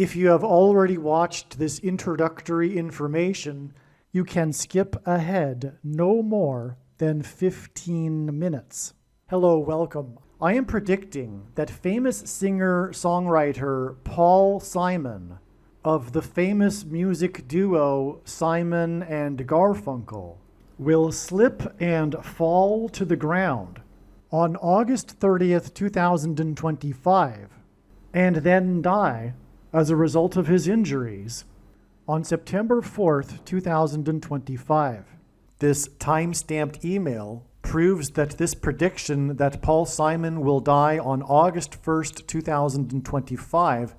If you have already watched this introductory information, you can skip ahead no more than 15 minutes. Hello, welcome. I am predicting that famous singer-songwriter Paul Simon of the famous music duo Simon and Garfunkel will slip and fall to the ground on August 30th, 2025, and then die as a result of his injuries on September 4th, 2025. This time-stamped email proves that this prediction that Paul Simon will die on August 1st, 2025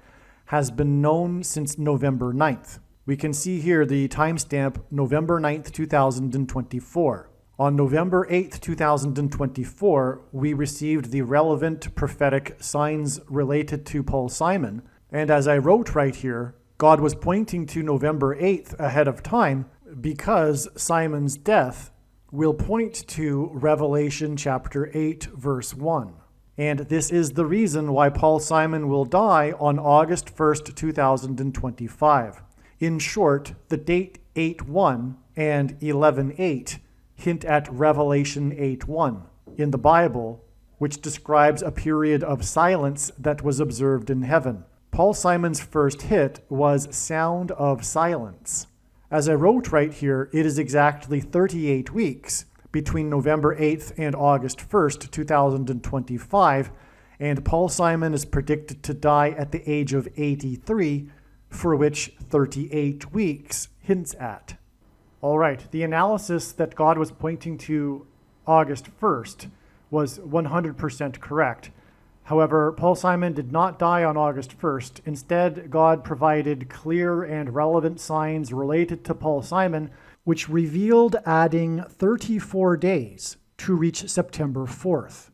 has been known since November 9th. We can see here the timestamp November 9th, 2024. On November 8th, 2024, we received the relevant prophetic signs related to Paul Simon. And as I wrote right here, God was pointing to November 8th ahead of time because Simon's death will point to Revelation chapter 8, verse 1. And this is the reason why Paul Simon will die on August 1st, 2025. In short, the date 8:1 and 11:8 hint at Revelation 8:1 in the Bible, which describes a period of silence that was observed in heaven. Paul Simon's first hit was Sound of Silence. As I wrote right here, it is exactly 38 weeks between November 8th and August 1st, 2025, and Paul Simon is predicted to die at the age of 83, for which 38 weeks hints at. All right, the analysis that God was pointing to August 1st was 100% correct. However, Paul Simon did not die on August 1st. Instead, God provided clear and relevant signs related to Paul Simon, which revealed adding 34 days to reach September 4th.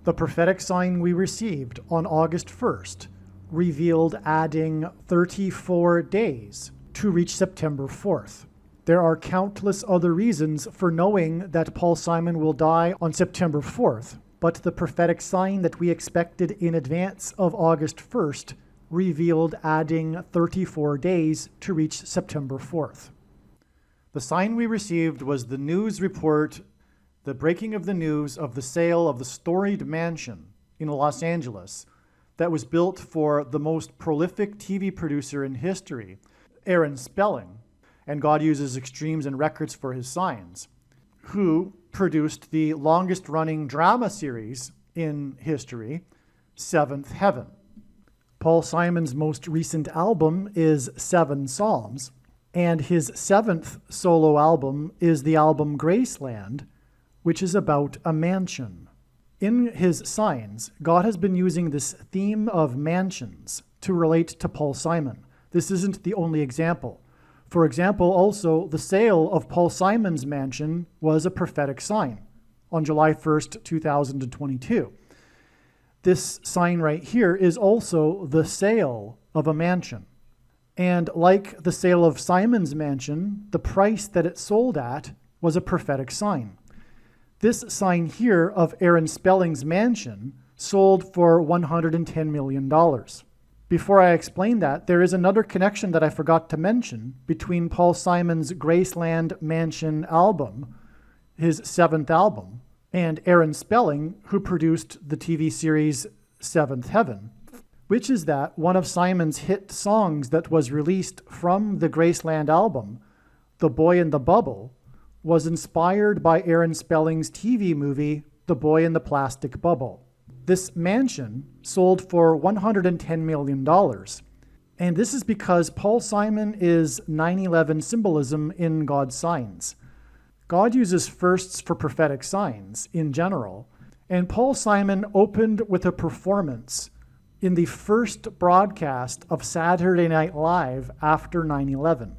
The prophetic sign we received on August 1st revealed adding 34 days to reach September 4th. There are countless other reasons for knowing that Paul Simon will die on September 4th. But the prophetic sign that we expected in advance of August 1st revealed adding 34 days to reach September 4th. The sign we received was the news report, the breaking of the news of the sale of the storied mansion in Los Angeles that was built for the most prolific TV producer in history, Aaron Spelling, and God uses extremes and records for his signs, who produced the longest-running drama series in history, Seventh Heaven. Paul Simon's most recent album is Seven Psalms, and his seventh solo album is the album Graceland, which is about a mansion. In his signs, God has been using this theme of mansions to relate to Paul Simon. This isn't the only example. For example, also, the sale of Paul Simon's mansion was a prophetic sign on July 1st, 2022. This sign right here is also the sale of a mansion. And like the sale of Simon's mansion, the price that it sold at was a prophetic sign. This sign here of Aaron Spelling's mansion sold for $110 million. Before I explain that, there is another connection that I forgot to mention between Paul Simon's Graceland Mansion album, his seventh album, and Aaron Spelling, who produced the TV series Seventh Heaven, which is that one of Simon's hit songs that was released from the Graceland album, The Boy in the Bubble, was inspired by Aaron Spelling's TV movie, The Boy in the Plastic Bubble. This mansion sold for $110 million. And this is because Paul Simon is 9/11 symbolism in God's signs. God uses firsts for prophetic signs in general. And Paul Simon opened with a performance in the first broadcast of Saturday Night Live after 9/11.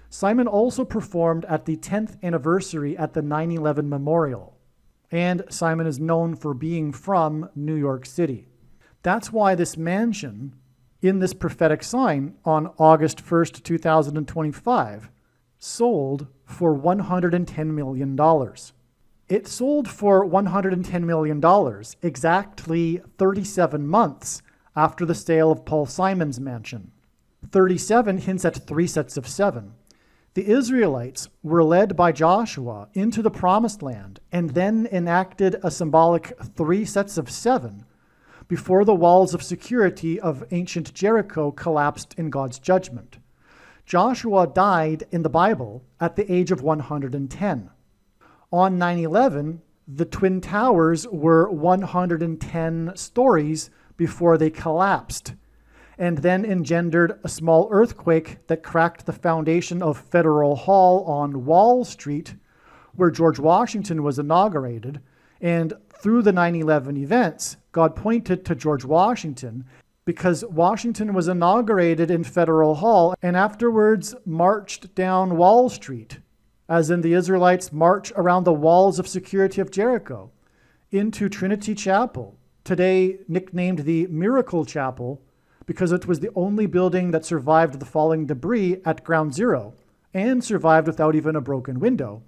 Simon also performed at the 10th anniversary at the 9/11 Memorial. And Simon is known for being from New York City. That's why this mansion in this prophetic sign on August 1st, 2025 sold for $110 million. It sold for $110 million exactly 37 months after the sale of Paul Simon's mansion. 37 hints at 3 sets of 7. The Israelites were led by Joshua into the promised land and then enacted a symbolic 3 sets of 7 before the walls of security of ancient Jericho collapsed in God's judgment. Joshua died in the Bible at the age of 110. On 9/11, the Twin Towers were 110 stories before they collapsed, and then engendered a small earthquake that cracked the foundation of Federal Hall on Wall Street, where George Washington was inaugurated. And through the 9/11 events, God pointed to George Washington because Washington was inaugurated in Federal Hall and afterwards marched down Wall Street, as in the Israelites march around the walls of security of Jericho, into Trinity Chapel, today nicknamed the Miracle Chapel, because it was the only building that survived the falling debris at Ground Zero and survived without even a broken window,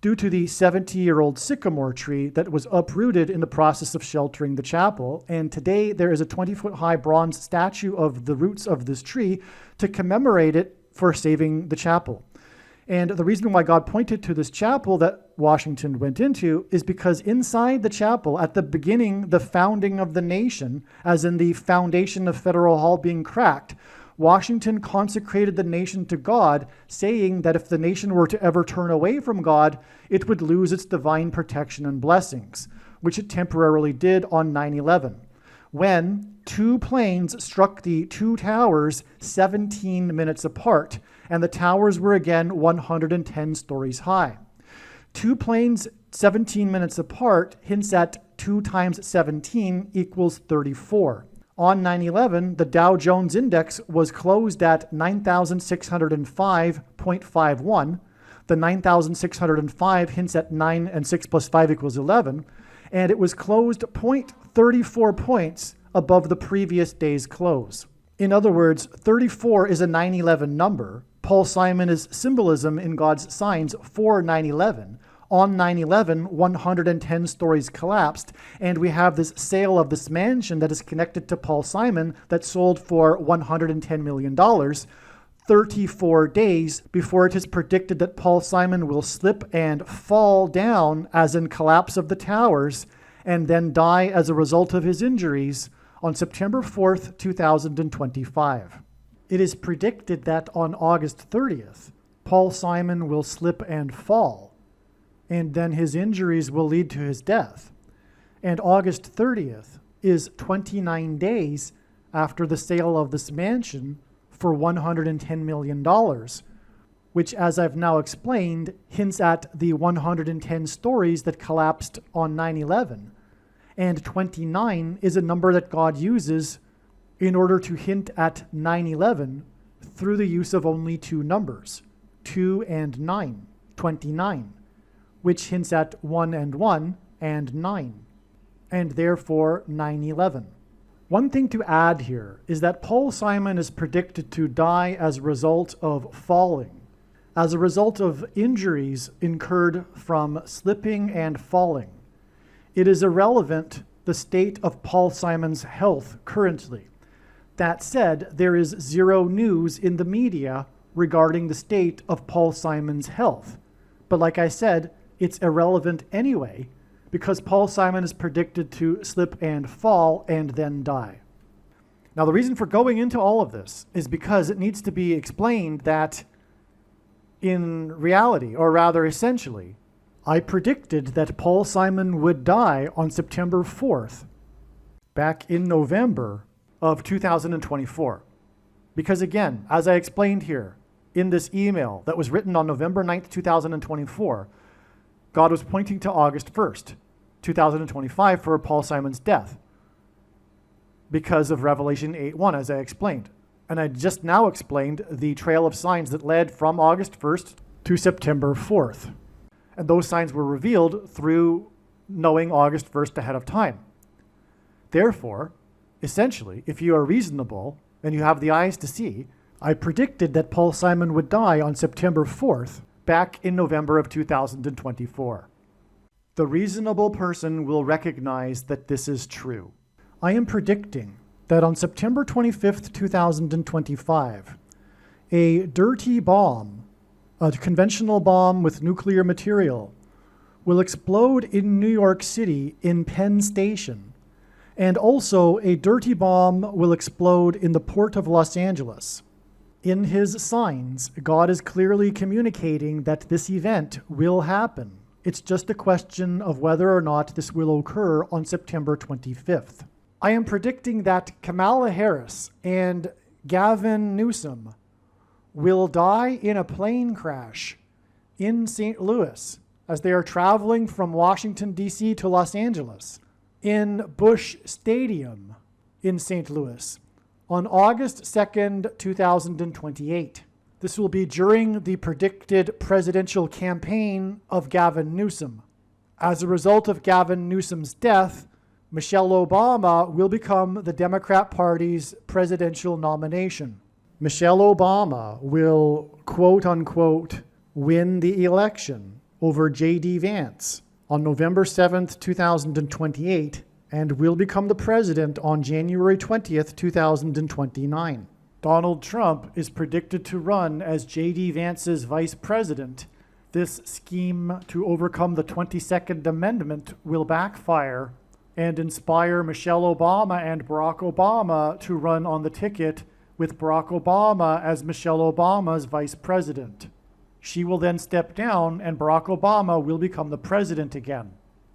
due to the 70-year-old sycamore tree that was uprooted in the process of sheltering the chapel. And today there is a 20-foot-high bronze statue of the roots of this tree to commemorate it for saving the chapel. And the reason why God pointed to this chapel that Washington went into is because inside the chapel, at the beginning, the founding of the nation, as in the foundation of Federal Hall being cracked, Washington consecrated the nation to God, saying that if the nation were to ever turn away from God, it would lose its divine protection and blessings, which it temporarily did on 9/11, when 2 planes struck the 2 towers 17 minutes apart, and the towers were again 110 stories high. 2 planes 17 minutes apart hints at 2 times 17 equals 34. On 9/11, the Dow Jones Index was closed at 9,605.51. The 9,605 hints at 9 and 6 plus 5 equals 11, and it was closed 0.34 points above the previous day's close. In other words, 34 is a 9/11 number. Paul Simon is symbolism in God's signs for 9/11. On 9/11, 110 stories collapsed, and we have this sale of this mansion that is connected to Paul Simon that sold for $110 million, 34 days before it is predicted that Paul Simon will slip and fall down, as in collapse of the towers, and then die as a result of his injuries on September 4th, 2025. It is predicted that on August 30th, Paul Simon will slip and fall, and then his injuries will lead to his death. And August 30th is 29 days after the sale of this mansion for $110 million, which, as I've now explained, hints at the 110 stories that collapsed on 9/11. And 29 is a number that God uses in order to hint at 9/11 through the use of only 2 numbers, 2 and 9, 29. Which hints at 1 and 1 and 9, and therefore 9/11. One thing to add here is that Paul Simon is predicted to die as a result of falling, as a result of injuries incurred from slipping and falling. It is irrelevant the state of Paul Simon's health currently. That said, there is 0 news in the media regarding the state of Paul Simon's health. But like I said, it's irrelevant anyway, because Paul Simon is predicted to slip and fall and then die. Now, the reason for going into all of this is because it needs to be explained that in reality, or rather essentially, I predicted that Paul Simon would die on September 4th, back in November of 2024. Because again, as I explained here in this email that was written on November 9th, 2024, God was pointing to August 1st, 2025 for Paul Simon's death because of Revelation 8:1, as I explained. And I just now explained the trail of signs that led from August 1st to September 4th. And those signs were revealed through knowing August 1st ahead of time. Therefore, essentially, if you are reasonable and you have the eyes to see, I predicted that Paul Simon would die on September 4th, back in November of 2024. The reasonable person will recognize that this is true. I am predicting that on September 25th, 2025, a dirty bomb, a conventional bomb with nuclear material, will explode in New York City in Penn Station, and also a dirty bomb will explode in the port of Los Angeles. In his signs, God is clearly communicating that this event will happen. It's just a question of whether or not this will occur on September 25th. I am predicting that Kamala Harris and Gavin Newsom will die in a plane crash in St. Louis as they are traveling from Washington, D.C. to Los Angeles in Busch Stadium in St. Louis on August 2nd, 2028. This will be during the predicted presidential campaign of Gavin Newsom. As a result of Gavin Newsom's death, Michelle Obama will become the Democrat Party's presidential nomination. Michelle Obama will, quote unquote, win the election over J.D. Vance on November 7th, 2028, and will become the president on January 20th, 2029. Donald Trump is predicted to run as J.D. Vance's vice president. This scheme to overcome the 22nd Amendment will backfire and inspire Michelle Obama and Barack Obama to run on the ticket with Barack Obama as Michelle Obama's vice president. She will then step down and Barack Obama will become the president again.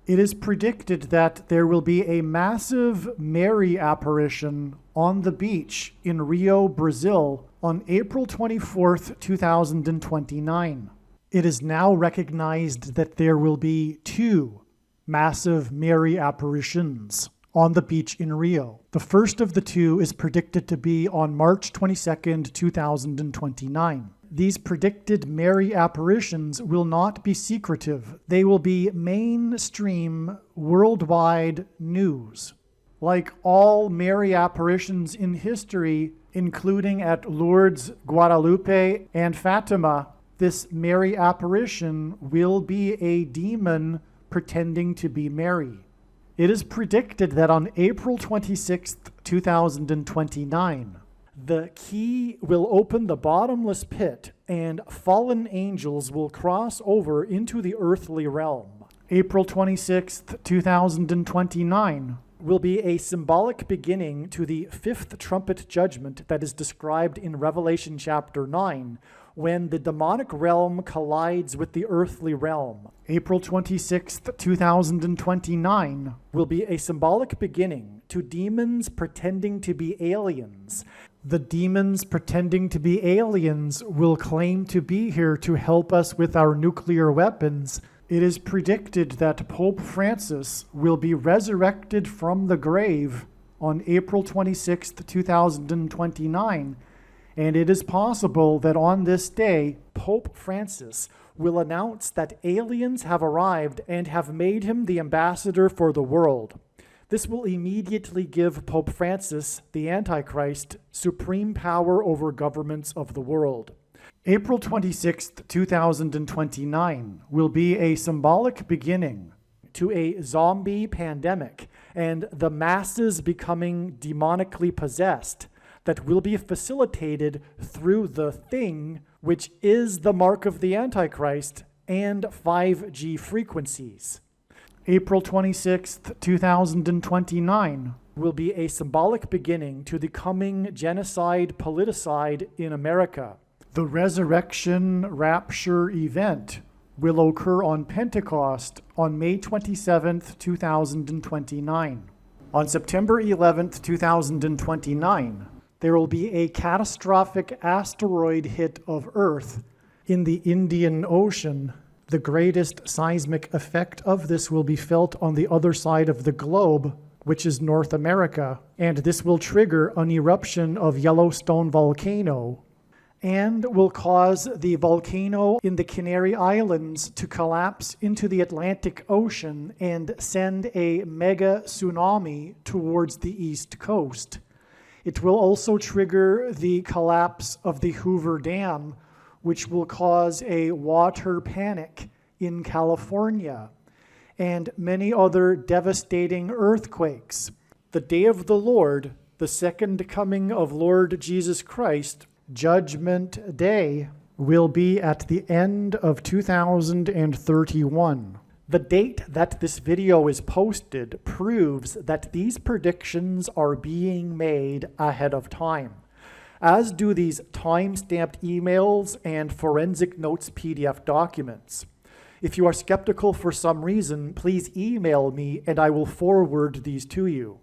It is predicted that there will be a massive Mary apparition on the beach in Rio, Brazil on April 24th, 2029. It is now recognized that there will be 2 massive Mary apparitions on the beach in Rio. The first of the 2 is predicted to be on March 22nd, 2029. These predicted Mary apparitions will not be secretive. They will be mainstream, worldwide news. Like all Mary apparitions in history, including at Lourdes, Guadalupe, and Fatima, this Mary apparition will be a demon pretending to be Mary. It is predicted that on April 26th, 2029, the key will open the bottomless pit and fallen angels will cross over into the earthly realm. April 26th, 2029 will be a symbolic beginning to the 5th trumpet judgment that is described in Revelation chapter 9, when the demonic realm collides with the earthly realm. April 26th, 2029 will be a symbolic beginning to demons pretending to be aliens. The demons pretending to be aliens will claim to be here to help us with our nuclear weapons. It is predicted that Pope Francis will be resurrected from the grave on April 26th, 2029, and it is possible that on this day, Pope Francis will announce that aliens have arrived and have made him the ambassador for the world. This will immediately give Pope Francis, the Antichrist, supreme power over governments of the world. April 26th, 2029 will be a symbolic beginning to a zombie pandemic and the masses becoming demonically possessed that will be facilitated through the thing, which is the mark of the Antichrist and 5G frequencies. April 26th, 2029 will be a symbolic beginning to the coming genocide politicide in America. The resurrection rapture event will occur on Pentecost on May 27th, 2029. On September 11th, 2029, there will be a catastrophic asteroid hit of Earth in the Indian Ocean. The greatest seismic effect of this will be felt on the other side of the globe, which is North America, and this will trigger an eruption of Yellowstone volcano and will cause the volcano in the Canary Islands to collapse into the Atlantic Ocean and send a mega tsunami towards the East Coast. It will also trigger the collapse of the Hoover Dam, which will cause a water panic in California, and many other devastating earthquakes. The day of the Lord The second coming of Lord Jesus Christ, Judgment Day, will be at the end of 2031. The date that this video is posted proves that these predictions are being made ahead of time, as do these time-stamped emails and forensic notes PDF documents. If you are skeptical for some reason, please email me and I will forward these to you.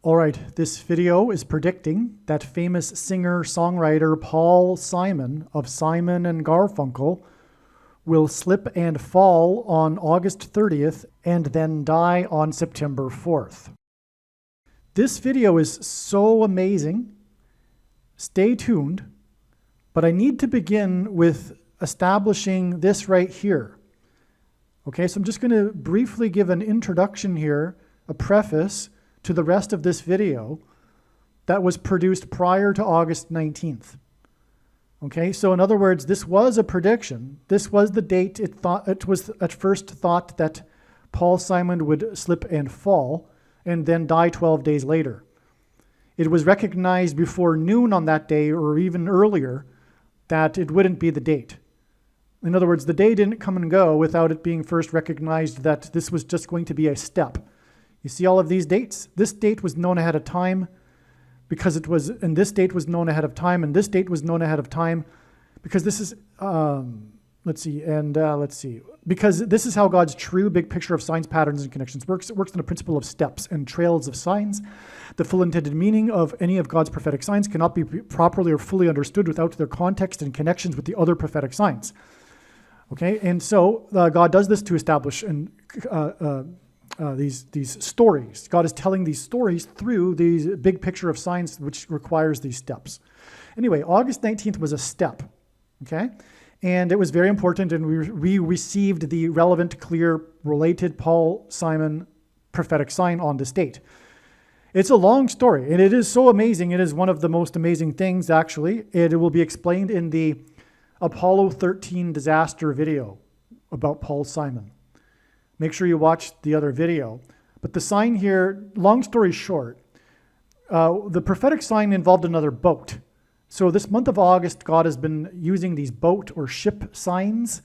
All right, this video is predicting that famous singer-songwriter Paul Simon of Simon and Garfunkel will slip and fall on August 30th and then die on September 4th. This video is so amazing. Stay tuned, but I need to begin with establishing this right here. Okay, so I'm just going to briefly give an introduction here, a preface to the rest of this video that was produced prior to August 19th. Okay, so in other words, this was a prediction. This was the date it was at first thought that Paul Simon would slip and fall and then die 12 days later. It was recognized before noon on that day or even earlier that it wouldn't be the date. In other words, the day didn't come and go without it being first recognized that this was just going to be a step. You see all of these dates? This date was known ahead of time because it was, and this date was known ahead of time, and this date was known ahead of time because this is, because this is how God's true big picture of signs, patterns, and connections works. It works on a principle of steps and trails of signs. The full intended meaning of any of God's prophetic signs cannot be properly or fully understood without their context and connections with the other prophetic signs. Okay, and so God does this to establish these stories. God is telling these stories through these big picture of signs, which requires these steps. Anyway, August 19th was a step, okay? And it was very important, and we received the relevant, clear, related Paul Simon prophetic sign on this date. It's a long story, and it is so amazing. It is one of the most amazing things, actually. It will be explained in the Apollo 13 disaster video about Paul Simon. Make sure you watch the other video. But the sign here, long story short, the prophetic sign involved another boat. So this month of August, God has been using these boat or ship signs,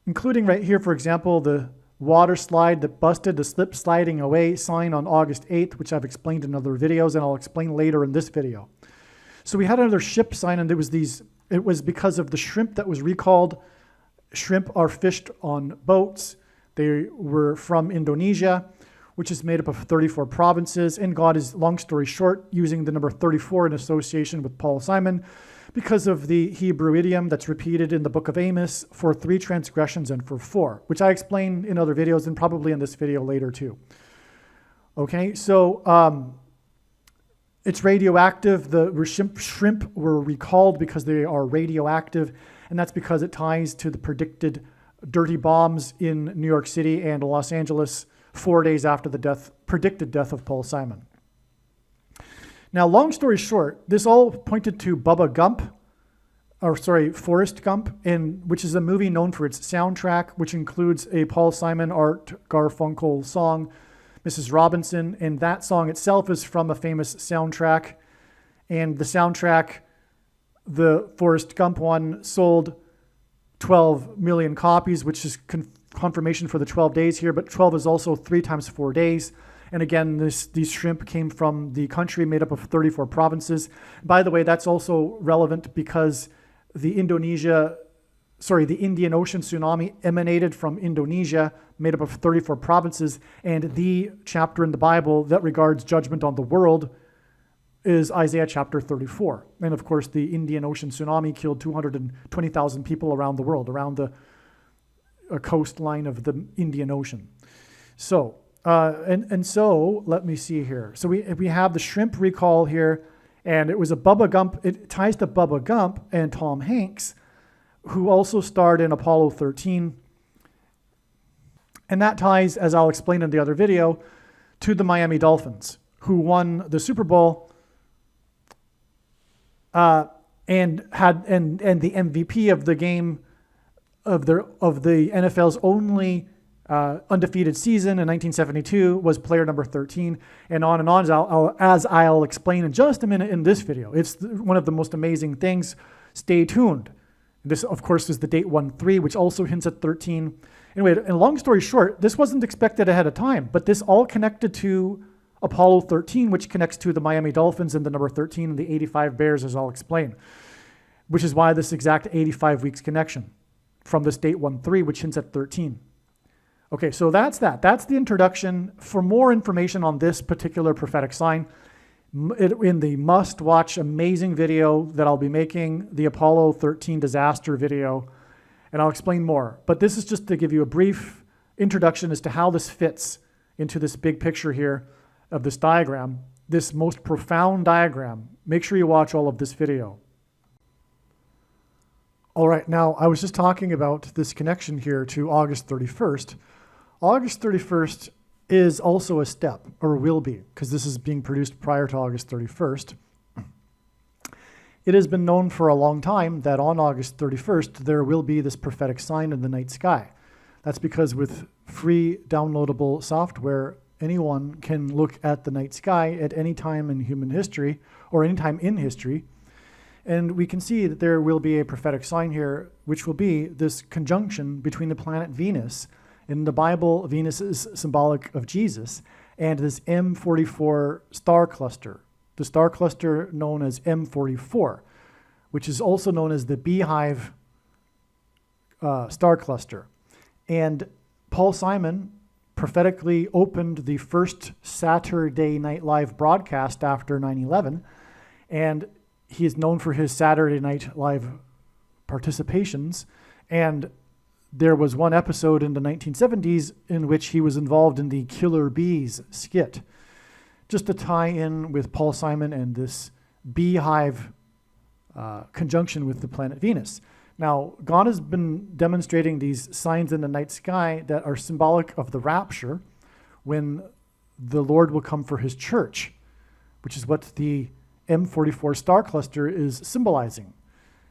including right here, for example, the water slide that busted, the slip sliding away sign on August 8th, which I've explained in other videos, and I'll explain later in this video. So we had another ship sign, and it was because of the shrimp that was recalled. Shrimp are fished on boats. They were from Indonesia, which is made up of 34 provinces. And God is, long story short, using the number 34 in association with Paul Simon because of the Hebrew idiom that's repeated in the book of Amos for 3 transgressions and for 4, which I explain in other videos and probably in this video later too. Okay, so it's radioactive. The shrimp were recalled because they are radioactive, and that's because it ties to the predicted dirty bombs in New York City and Los Angeles 4 days after the predicted death of Paul Simon. Now, long story short, this all pointed to Forrest Gump, which is a movie known for its soundtrack, which includes a Paul Simon, Art Garfunkel song, Mrs. Robinson, and that song itself is from a famous soundtrack. And the soundtrack, the Forrest Gump one, sold 12 million copies, which is confirmation for the 12 days here, but 12 is also 3 times 4 days. And again, these shrimp came from the country made up of 34 provinces. By the way, that's also relevant because the Indian Ocean tsunami emanated from Indonesia, made up of 34 provinces, and the chapter in the Bible that regards judgment on the world is Isaiah chapter 34. And of course, the Indian Ocean tsunami killed 220,000 people around the world, around the coastline of the Indian Ocean. So, so let me see here. So we have the shrimp recall here, and it was a Bubba Gump. It ties to Bubba Gump and Tom Hanks, who also starred in Apollo 13. And that ties, as I'll explain in the other video, to the Miami Dolphins, who won the Super Bowl and the MVP of the game of the NFL's only undefeated season in 1972 was player number 13, and on, as I'll explain in just a minute in this video. It's one of the most amazing things. Stay tuned. This, of course, is the date 1-3, which also hints at 13. Anyway, and long story short, this wasn't expected ahead of time, but this all connected to Apollo 13, which connects to the Miami Dolphins and the number 13 and the 85 Bears, as I'll explain, which is why this exact 85 weeks connection from this date 1-3, which hints at 13. Okay, so that's that. That's the introduction. For more information on this particular prophetic sign, in the must-watch amazing video that I'll be making, the Apollo 13 disaster video, and I'll explain more. But this is just to give you a brief introduction as to how this fits into this big picture here of this diagram, this most profound diagram. Make sure you watch all of this video. All right, now I was just talking about this connection here to August 31st. August 31st is also a step, or will be, because this is being produced prior to August 31st. It has been known for a long time that on August 31st, there will be this prophetic sign in the night sky. That's because with free downloadable software, anyone can look at the night sky at any time in human history, or any time in history, and we can see that there will be a prophetic sign here, which will be this conjunction between the planet Venus. In the Bible, Venus is symbolic of Jesus, and this M44 star cluster, the star cluster known as M44, which is also known as the Beehive star cluster. And Paul Simon prophetically opened the first Saturday Night Live broadcast after 9/11, and he is known for his Saturday Night Live participations, and there was one episode in the 1970s in which he was involved in the Killer Bees skit, just to tie in with Paul Simon and this beehive conjunction with the planet Venus. Now, God has been demonstrating these signs in the night sky that are symbolic of the rapture, when the Lord will come for his church, which is what the M44 star cluster is symbolizing.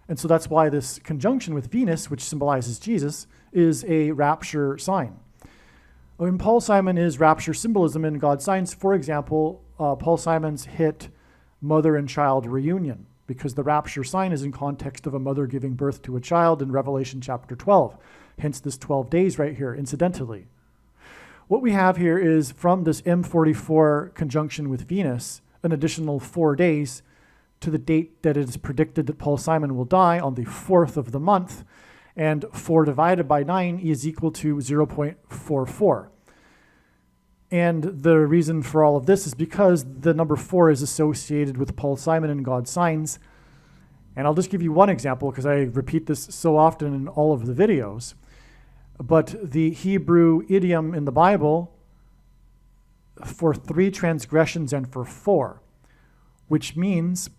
And so that's why this conjunction with Venus, which symbolizes Jesus, is a rapture sign. When Paul Simon is rapture symbolism in God's signs, for example, Paul Simon's hit Mother and Child Reunion, because the rapture sign is in context of a mother giving birth to a child in Revelation chapter 12. Hence this 12 days right here, incidentally. What we have here is from this M44 conjunction with Venus, an additional 4 days to the date that it is predicted that Paul Simon will die on the 4th of the month, and 4 divided by 9 is equal to 0.44. And the reason for all of this is because the number 4 is associated with Paul Simon and God's signs. And I'll just give you one example because I repeat this so often in all of the videos. But the Hebrew idiom in the Bible for 3 transgressions and for 4, which means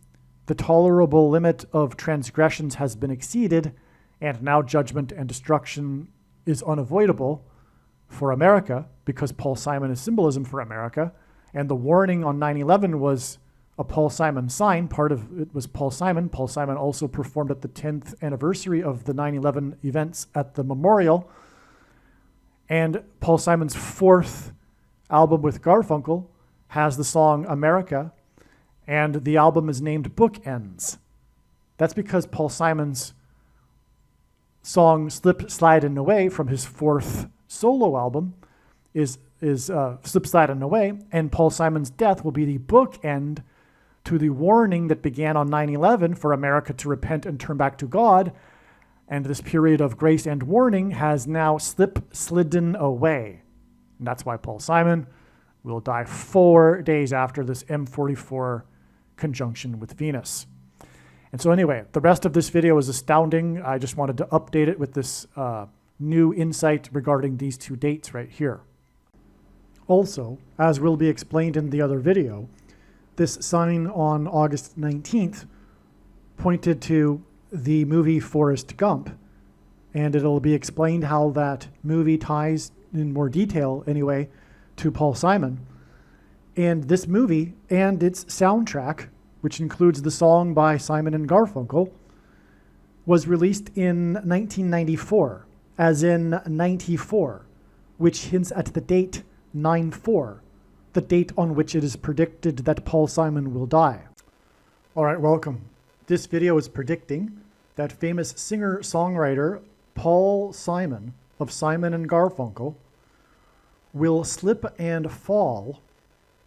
the tolerable limit of transgressions has been exceeded, and now judgment and destruction is unavoidable for America, because Paul Simon is symbolism for America, and the warning on 9/11 was a Paul Simon sign. Part of it was Paul Simon. Paul Simon also performed at the 10th anniversary of the 9/11 events at the memorial. And Paul Simon's 4th album with Garfunkel has the song America, and the album is named Bookends. That's because Paul Simon's song Slip, Slide, and Away from his 4th solo album is Slip, Slide, and Away, and Paul Simon's death will be the bookend to the warning that began on 9/11 for America to repent and turn back to God, and this period of grace and warning has now slidden away. And that's why Paul Simon will die 4 days after this M44 conjunction with Venus. And so anyway, the rest of this video is astounding. I just wanted to update it with this new insight regarding these 2 dates right here. Also, as will be explained in the other video, this sign on August 19th pointed to the movie Forrest Gump, and it'll be explained how that movie ties in more detail anyway to Paul Simon. And this movie and its soundtrack, which includes the song by Simon and Garfunkel, was released in 1994, as in 94, which hints at the date 9/4, the date on which it is predicted that Paul Simon will die. All right, welcome. This video is predicting that famous singer-songwriter Paul Simon of Simon and Garfunkel will slip and fall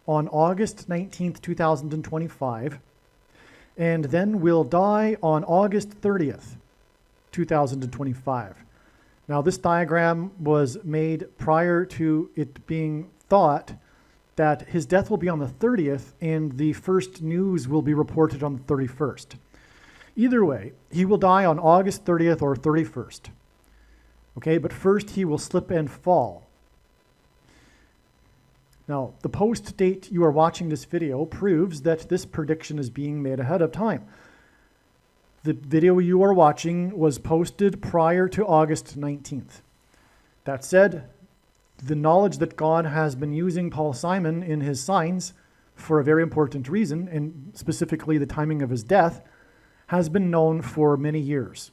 on August 19th, 2025, and then will die on August 30th, 2025. Now, this diagram was made prior to it being thought that his death will be on the 30th and the first news will be reported on the 31st. Either way, he will die on August 30th or 31st. Okay, but first he will slip and fall. Now, the post date you are watching this video proves that this prediction is being made ahead of time. The video you are watching was posted prior to August 19th. That said, the knowledge that God has been using Paul Simon in his signs for a very important reason, and specifically the timing of his death, has been known for many years.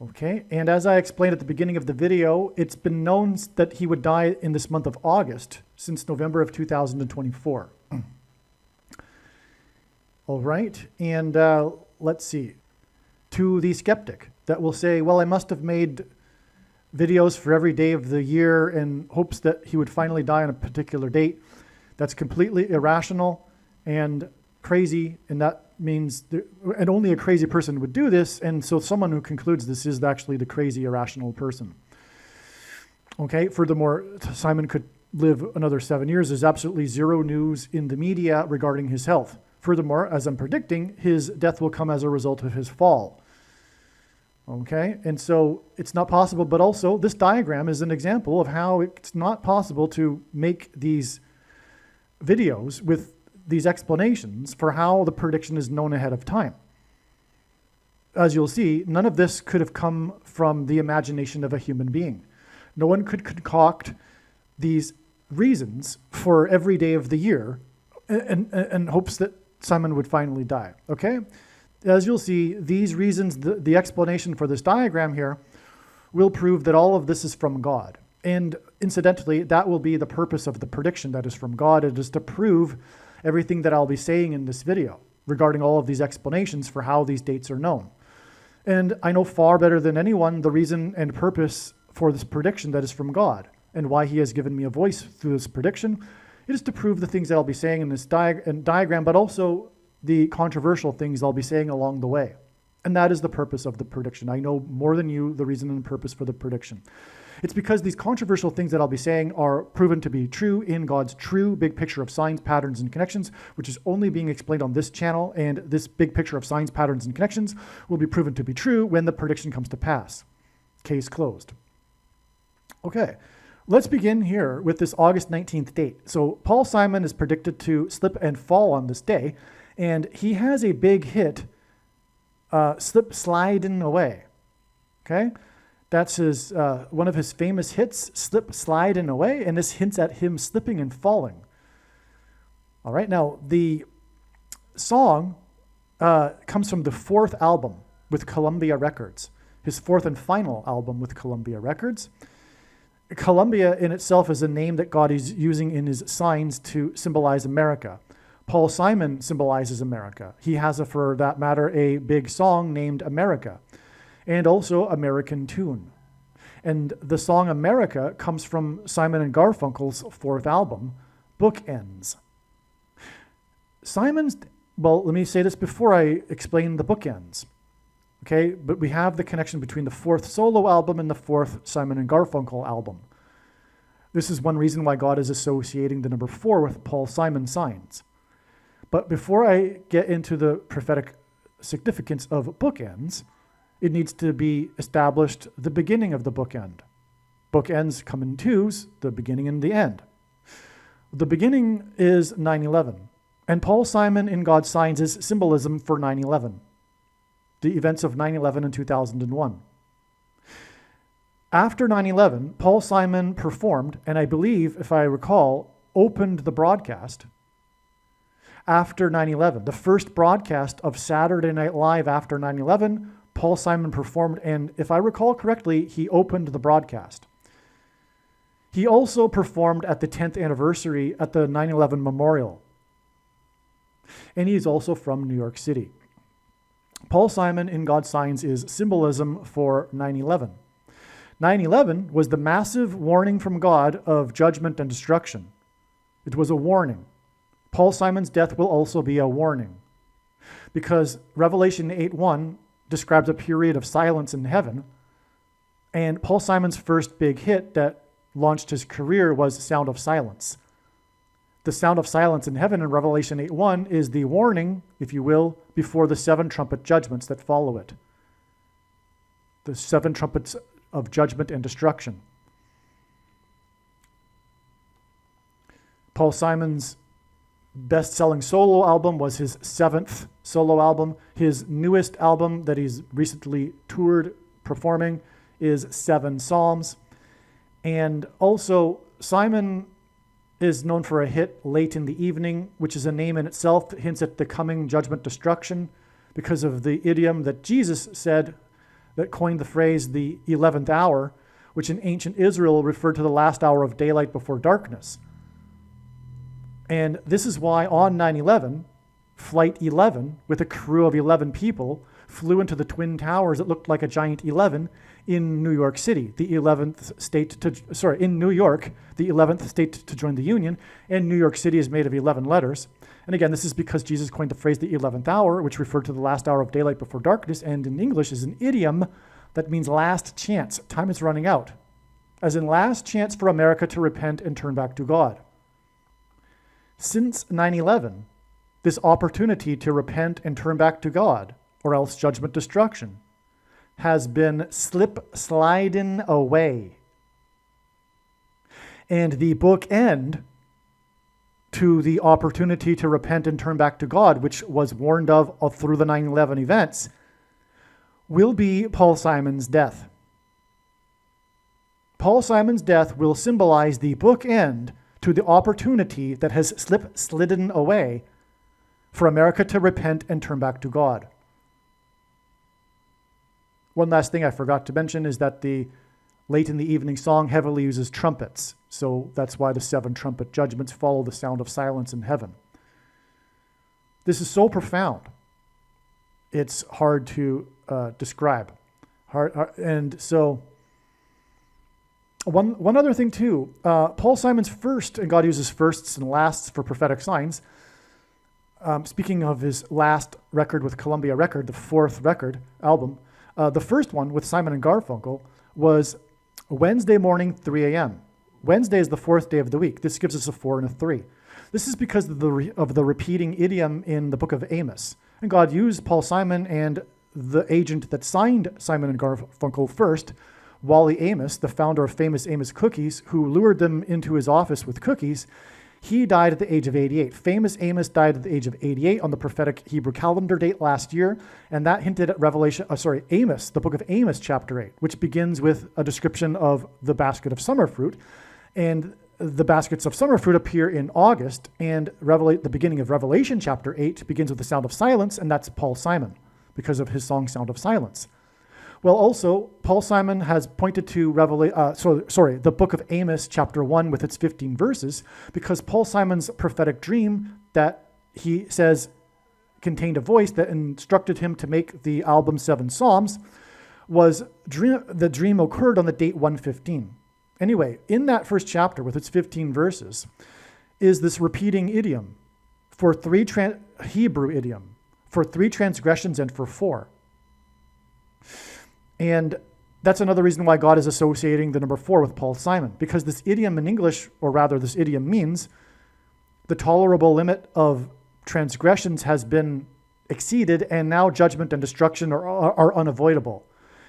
Okay, and as I explained at the beginning of the video, it's been known that he would die in this month of August since November of 2024. All right, and let's see. To the skeptic that will say, well, I must have made videos for every day of the year in hopes that he would finally die on a particular date. That's completely irrational and crazy, and that means and only a crazy person would do this, and so someone who concludes this is actually the crazy, irrational person. Okay, furthermore, Simon could live another 7 years. There's absolutely zero news in the media regarding his health. Furthermore, as I'm predicting, his death will come as a result of his fall. Okay, and so it's not possible, but also this diagram is an example of how it's not possible to make these videos with these explanations for how the prediction is known ahead of time. As you'll see, none of this could have come from the imagination of a human being. No one could concoct these reasons for every day of the year in hopes that Simon would finally die, okay? As you'll see, these reasons, the explanation for this diagram here will prove that all of this is from God. And incidentally, that will be the purpose of the prediction that is from God. It is to prove everything that I'll be saying in this video regarding all of these explanations for how these dates are known. And I know far better than anyone the reason and purpose for this prediction that is from God and why he has given me a voice through this prediction. It is to prove the things that I'll be saying in this diagram, but also the controversial things I'll be saying along the way. And that is the purpose of the prediction. I know more than you the reason and purpose for the prediction. It's because these controversial things that I'll be saying are proven to be true in God's true big picture of signs, patterns, and connections, which is only being explained on this channel, and this big picture of signs, patterns, and connections will be proven to be true when the prediction comes to pass. Case closed. Okay, let's begin here with this August 19th date. So Paul Simon is predicted to slip and fall on this day, and he has a big hit, Slip Slidin' Away, okay? That's his one of his famous hits, Slip Slidin' Away, and this hints at him slipping and falling. All right, now the song comes from the fourth album with Columbia Records, his fourth and final album with Columbia Records. Columbia in itself is a name that God is using in his signs to symbolize America. Paul Simon symbolizes America. He has, for that matter, a big song named America, and also American Tune. And the song America comes from Simon and Garfunkel's fourth album, Bookends. Well, let me say this before I explain the bookends. Okay, but we have the connection between the fourth solo album and the fourth Simon and Garfunkel album. This is one reason why God is associating the number 4 with Paul Simon signs. But before I get into the prophetic significance of bookends, it needs to be established the beginning of the bookend. Bookends come in twos, the beginning and the end. The beginning is 9/11, and Paul Simon in God's signs is symbolism for 9/11, the events of 9/11 in 2001. After 9/11, Paul Simon performed, and I believe, if I recall, opened the broadcast after 9/11. The first broadcast of Saturday Night Live after 9/11, Paul Simon performed, and if I recall correctly, he opened the broadcast. He also performed at the 10th anniversary at the 9/11 memorial. And he is also from New York City. Paul Simon in God Signs is symbolism for 9/11. 9/11 was the massive warning from God of judgment and destruction. It was a warning. Paul Simon's death will also be a warning, because Revelation 8:1 describes a period of silence in heaven, and Paul Simon's first big hit that launched his career was Sound of Silence. The sound of silence in heaven in Revelation 8:1 is the warning, if you will, before the 7 trumpet judgments that follow it. The 7 trumpets of judgment and destruction. Paul Simon's best-selling solo album was his 7th solo album. His newest album that he's recently toured performing is 7 Psalms. And also, Simon is known for a hit, Late in the Evening, which is a name in itself that hints at the coming judgment destruction because of the idiom that Jesus said that coined the phrase the 11th hour, which in ancient Israel referred to the last hour of daylight before darkness. And this is why on 9/11, Flight 11, with a crew of 11 people, flew into the Twin Towers that looked like a giant 11 in New York City, the 11th state to, in New York, the 11th state to join the Union, and New York City is made of 11 letters. And again, this is because Jesus coined the phrase the 11th hour, which referred to the last hour of daylight before darkness, and in English is an idiom that means last chance. Time is running out. As in last chance for America to repent and turn back to God. Since 9/11, this opportunity to repent and turn back to God, or else judgment destruction, has been sliding away. And the bookend to the opportunity to repent and turn back to God, which was warned of through the 9/11 events, will be Paul Simon's death. Paul Simon's death will symbolize the bookend to the opportunity that has slidden away for America to repent and turn back to God. One last thing I forgot to mention is that the Late in the Evening song heavily uses trumpets. So that's why the 7 trumpet judgments follow the sound of silence in heaven. This is so profound. It's hard to describe. And so one other thing too, Paul Simon's first, and God uses firsts and lasts for prophetic signs. Speaking of his last record with Columbia Record, the 4th record album, the first one with Simon and Garfunkel was Wednesday morning, 3 a.m. Wednesday is the 4th day of the week. This gives us a 4 and a 3. This is because of the repeating idiom in the book of Amos. And God used Paul Simon and the agent that signed Simon and Garfunkel first, Wally Amos, the founder of famous Amos Cookies, who lured them into his office with cookies. He died at the age of 88. Famous Amos died at the age of 88 on the prophetic Hebrew calendar date last year, and that hinted at Amos, the book of Amos, chapter 8, which begins with a description of the basket of summer fruit. And the baskets of summer fruit appear in August, and the beginning of Revelation chapter 8 begins with the sound of silence, and that's Paul Simon, because of his song Sound of Silence. Well, also, Paul Simon has pointed to the book of Amos, chapter 1, with its 15 verses, because Paul Simon's prophetic dream that he says contained a voice that instructed him to make the album 7 Psalms the dream occurred on the date 115. Anyway, in that first chapter with its 15 verses is this repeating idiom for Hebrew idiom for 3 transgressions and for 4. And that's another reason why God is associating the number 4 with Paul Simon, because this idiom in English, or rather this idiom means the tolerable limit of transgressions has been exceeded and now judgment and destruction are unavoidable.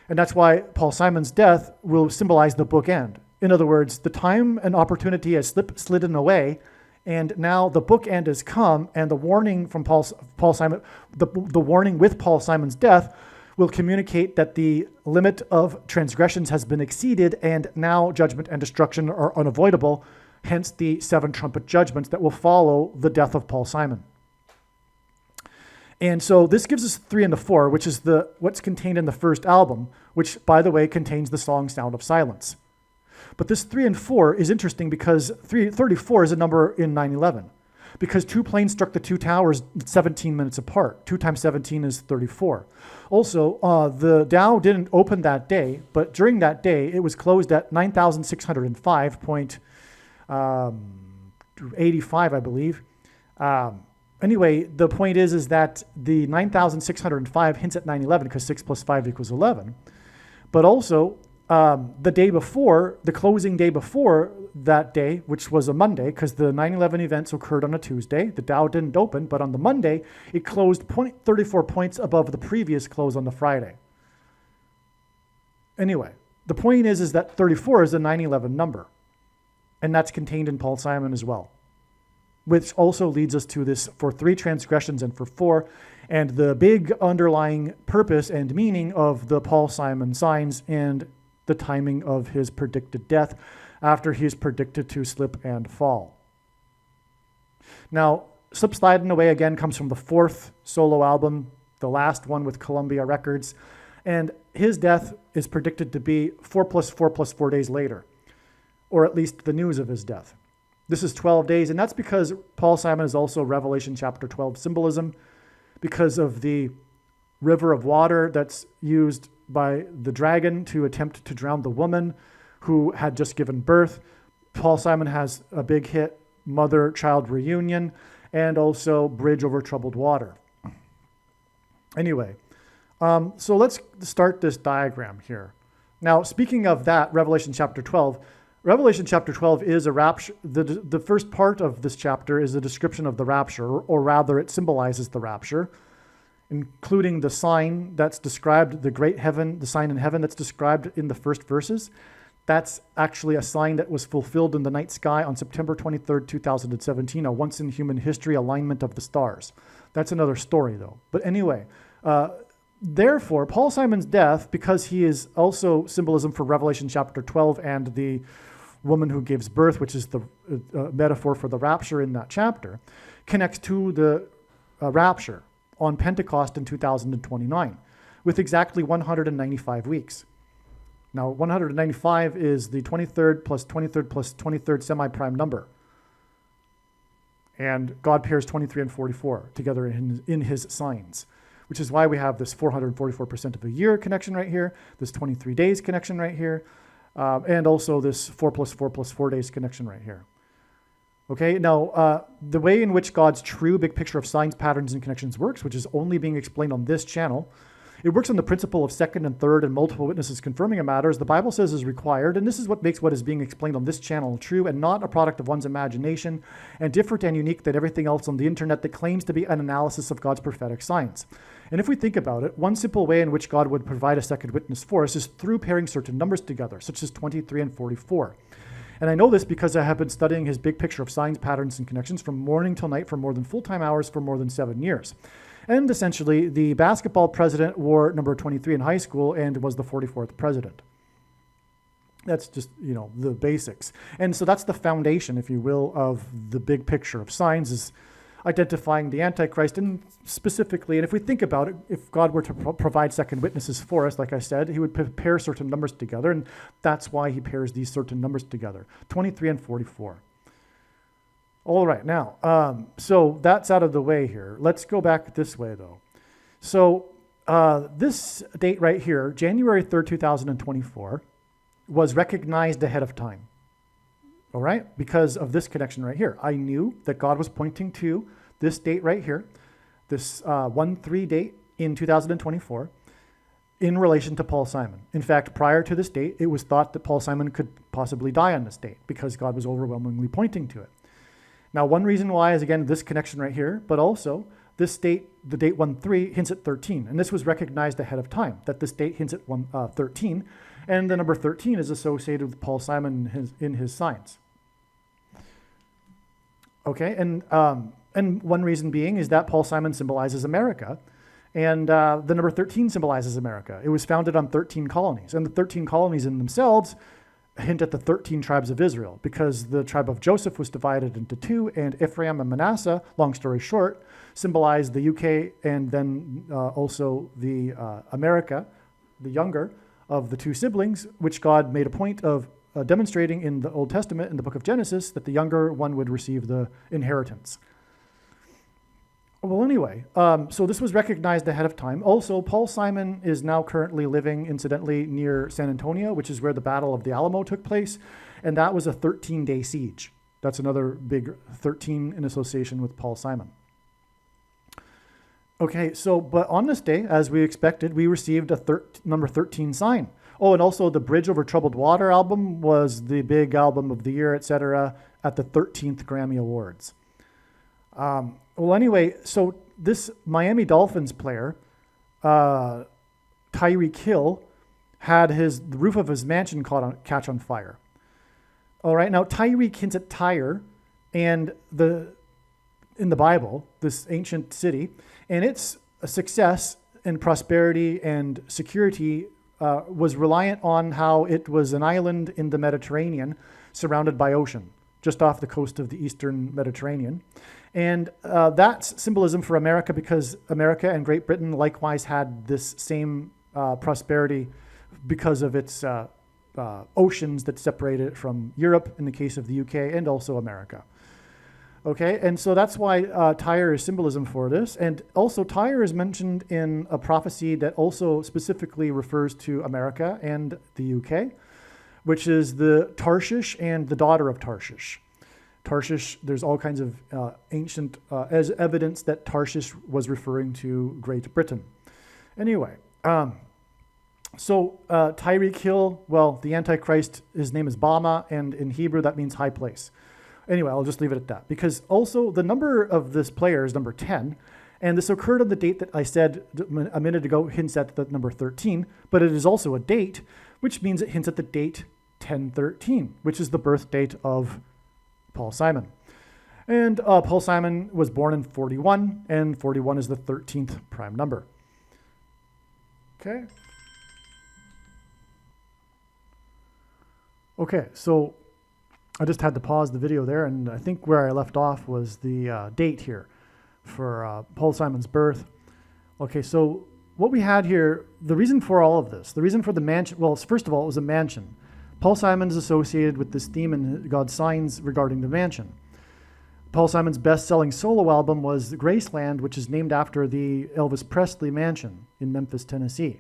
And that's why Paul Simon's death will symbolize the bookend. In other words, the time and opportunity has slidden away, and now the bookend has come, and the warning from Paul Simon, the warning with Paul Simon's death will communicate that the limit of transgressions has been exceeded, and now judgment and destruction are unavoidable, hence the 7 trumpet judgments that will follow the death of Paul Simon. And so this gives us 3 and the 4, which is what's contained in the first album, which, by the way, contains the song Sound of Silence. But this 3 and 4 is interesting because 34 is a number in 9/11. Because 2 planes struck the 2 towers 17 minutes apart. 2 times 17 is 34. Also, the Dow didn't open that day, but during that day, it was closed at 9,605.85, I believe. Anyway, the point is that the 9,605 hints at 9/11 because 6 plus 5 equals 11. But also, the day before, the closing day before that day, which was a Monday, because the 9/11 events occurred on a Tuesday, the Dow didn't open, but on the Monday, it closed 34 points above the previous close on the Friday. Anyway, the point is that 34 is a 9/11 number, and that's contained in Paul Simon as well, which also leads us to this for 3 transgressions and for 4, and the big underlying purpose and meaning of the Paul Simon signs and the timing of his predicted death after he is predicted to slip and fall. Now, Slip Sliding Away again comes from the 4th solo album, the last one with Columbia Records, and his death is predicted to be 4 plus 4 plus 4 days later, or at least the news of his death. This is 12 days, and that's because Paul Simon is also Revelation chapter 12 symbolism, because of the river of water that's used by the dragon to attempt to drown the woman who had just given birth. Paul Simon has a big hit, Mother-Child Reunion, and also Bridge Over Troubled Water. Anyway, so let's start this diagram here. Now, speaking of that, Revelation chapter 12 is a rapture. The first part of this chapter is a description of the rapture, or rather it symbolizes the rapture, including the sign that's described, the great heaven, the sign in heaven that's described in the first verses. That's actually a sign that was fulfilled in the night sky on September 23rd, 2017, a once in human history alignment of the stars. That's another story though. But anyway, therefore, Paul Simon's death, because he is also symbolism for Revelation chapter 12 and the woman who gives birth, which is the metaphor for the rapture in that chapter, connects to the rapture on Pentecost in 2029 with exactly 195 weeks. Now, 195 is the 23rd plus 23rd plus 23rd semi-prime number. And God pairs 23 and 44 together in his signs, which is why we have this 444% of a year connection right here, this 23 days connection right here, and also this 4 plus 4 plus 4 days connection right here. Okay, now the way in which God's true big picture of signs, patterns, and connections works, which is only being explained on this channel, it works on the principle of second and third and multiple witnesses confirming a matter, as the Bible says is required, and this is what makes what is being explained on this channel true and not a product of one's imagination, and different and unique than everything else on the internet that claims to be an analysis of God's prophetic signs. And if we think about it, one simple way in which God would provide a second witness for us is through pairing certain numbers together, such as 23 and 44. And I know this because I have been studying his big picture of signs, patterns, and connections from morning till night for more than full-time hours for more than 7 years. And essentially, the basketball president wore number 23 in high school and was the 44th president. That's just, the basics. And so that's the foundation, if you will, of the big picture of signs, is identifying the Antichrist. And specifically, and if we think about it, if God were to provide second witnesses for us, like I said, he would pair certain numbers together. And that's why he pairs these certain numbers together, 23 and 44. All right, now, so that's out of the way here. Let's go back this way, though. So this date right here, January 3rd, 2024, was recognized ahead of time, all right, because of this connection right here. I knew that God was pointing to this date right here, this 1-3 date in 2024, in relation to Paul Simon. In fact, prior to this date, it was thought that Paul Simon could possibly die on this date because God was overwhelmingly pointing to it. Now, one reason why is, again, this connection right here, but also this date, the date 1-3, hints at 13. And this was recognized ahead of time, that this date hints at 13. And the number 13 is associated with Paul Simon in his signs. Okay, and one reason being is that Paul Simon symbolizes America. And the number 13 symbolizes America. It was founded on 13 colonies. And the 13 colonies in themselves hint at the 13 tribes of Israel, because the tribe of Joseph was divided into 2, and Ephraim and Manasseh, long story short, symbolize the UK and then also the America, the younger of the 2 siblings, which God made a point of demonstrating in the Old Testament, in the book of Genesis, that the younger one would receive the inheritance. Well, anyway, so this was recognized ahead of time. Also, Paul Simon is now currently living, incidentally, near San Antonio, which is where the Battle of the Alamo took place, and that was a 13-day siege. That's another big 13 in association with Paul Simon. Okay, so, but on this day, as we expected, we received a number 13 sign. Oh, and also the Bridge Over Troubled Water album was the big album of the year, etc., at the 13th Grammy Awards. Well, anyway, so this Miami Dolphins player, Tyreek Hill, had the roof of his mansion catch on fire. All right, now Tyreek hints at Tyre, and in the Bible, this ancient city, and its success and prosperity and security was reliant on how it was an island in the Mediterranean, surrounded by ocean, just off the coast of the eastern Mediterranean. And that's symbolism for America, because America and Great Britain likewise had this same prosperity because of its oceans that separated it from Europe in the case of the UK, and also America. Okay, and so that's why Tyre is symbolism for this. And also Tyre is mentioned in a prophecy that also specifically refers to America and the UK, which is the Tarshish and the daughter of Tarshish. Tarshish, there's all kinds of ancient as evidence that Tarshish was referring to Great Britain. Anyway, so Tyreek Hill, well, the Antichrist, his name is Bama, and in Hebrew that means high place. Anyway, I'll just leave it at that, because also the number of this player is number 10, and this occurred on the date that I said a minute ago hints at the number 13, but it is also a date, which means it hints at the date 1013, which is the birth date of Paul Simon. And Paul Simon was born in 41, and 41 is the 13th prime number. Okay. Okay, so I just had to pause the video there, and I think where I left off was the date here for Paul Simon's birth. Okay, so what we had here, the reason for all of this, the reason for the mansion, well, first of all, it was a mansion. Paul Simon is associated with this theme in God's signs regarding the mansion. Paul Simon's best-selling solo album was Graceland, which is named after the Elvis Presley mansion in Memphis, Tennessee.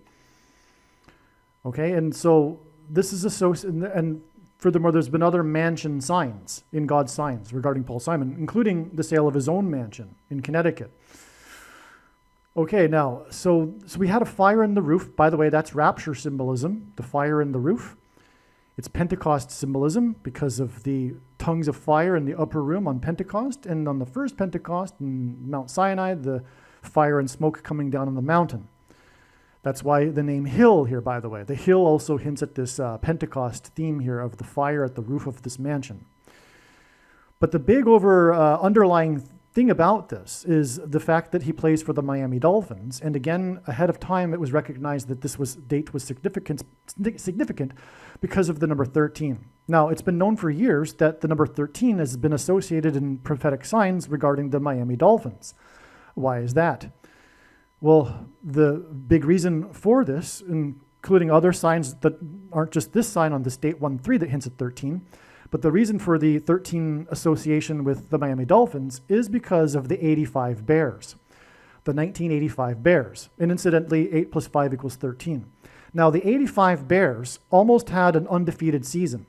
Okay, and so this is associated, and furthermore, there's been other mansion signs in God's signs regarding Paul Simon, including the sale of his own mansion in Connecticut. Okay, now, so we had a fire in the roof. By the way, that's rapture symbolism, the fire in the roof. It's Pentecost symbolism because of the tongues of fire in the upper room on Pentecost, and on the first Pentecost in Mount Sinai, the fire and smoke coming down on the mountain. That's why the name hill here, by the way. The hill also hints at this Pentecost theme here of the fire at the roof of this mansion. But the big underlying thing about this is the fact that he plays for the Miami Dolphins. And again, ahead of time, it was recognized that this date was significant because of the number 13. Now, it's been known for years that the number 13 has been associated in prophetic signs regarding the Miami Dolphins. Why is that? Well, the big reason for this, including other signs that aren't just this sign on this date 1-3 that hints at 13, but the reason for the 13 association with the Miami Dolphins is because of the 85 Bears, the 1985 Bears. And incidentally, 8 plus 5 equals 13. Now, the 85 Bears almost had an undefeated season.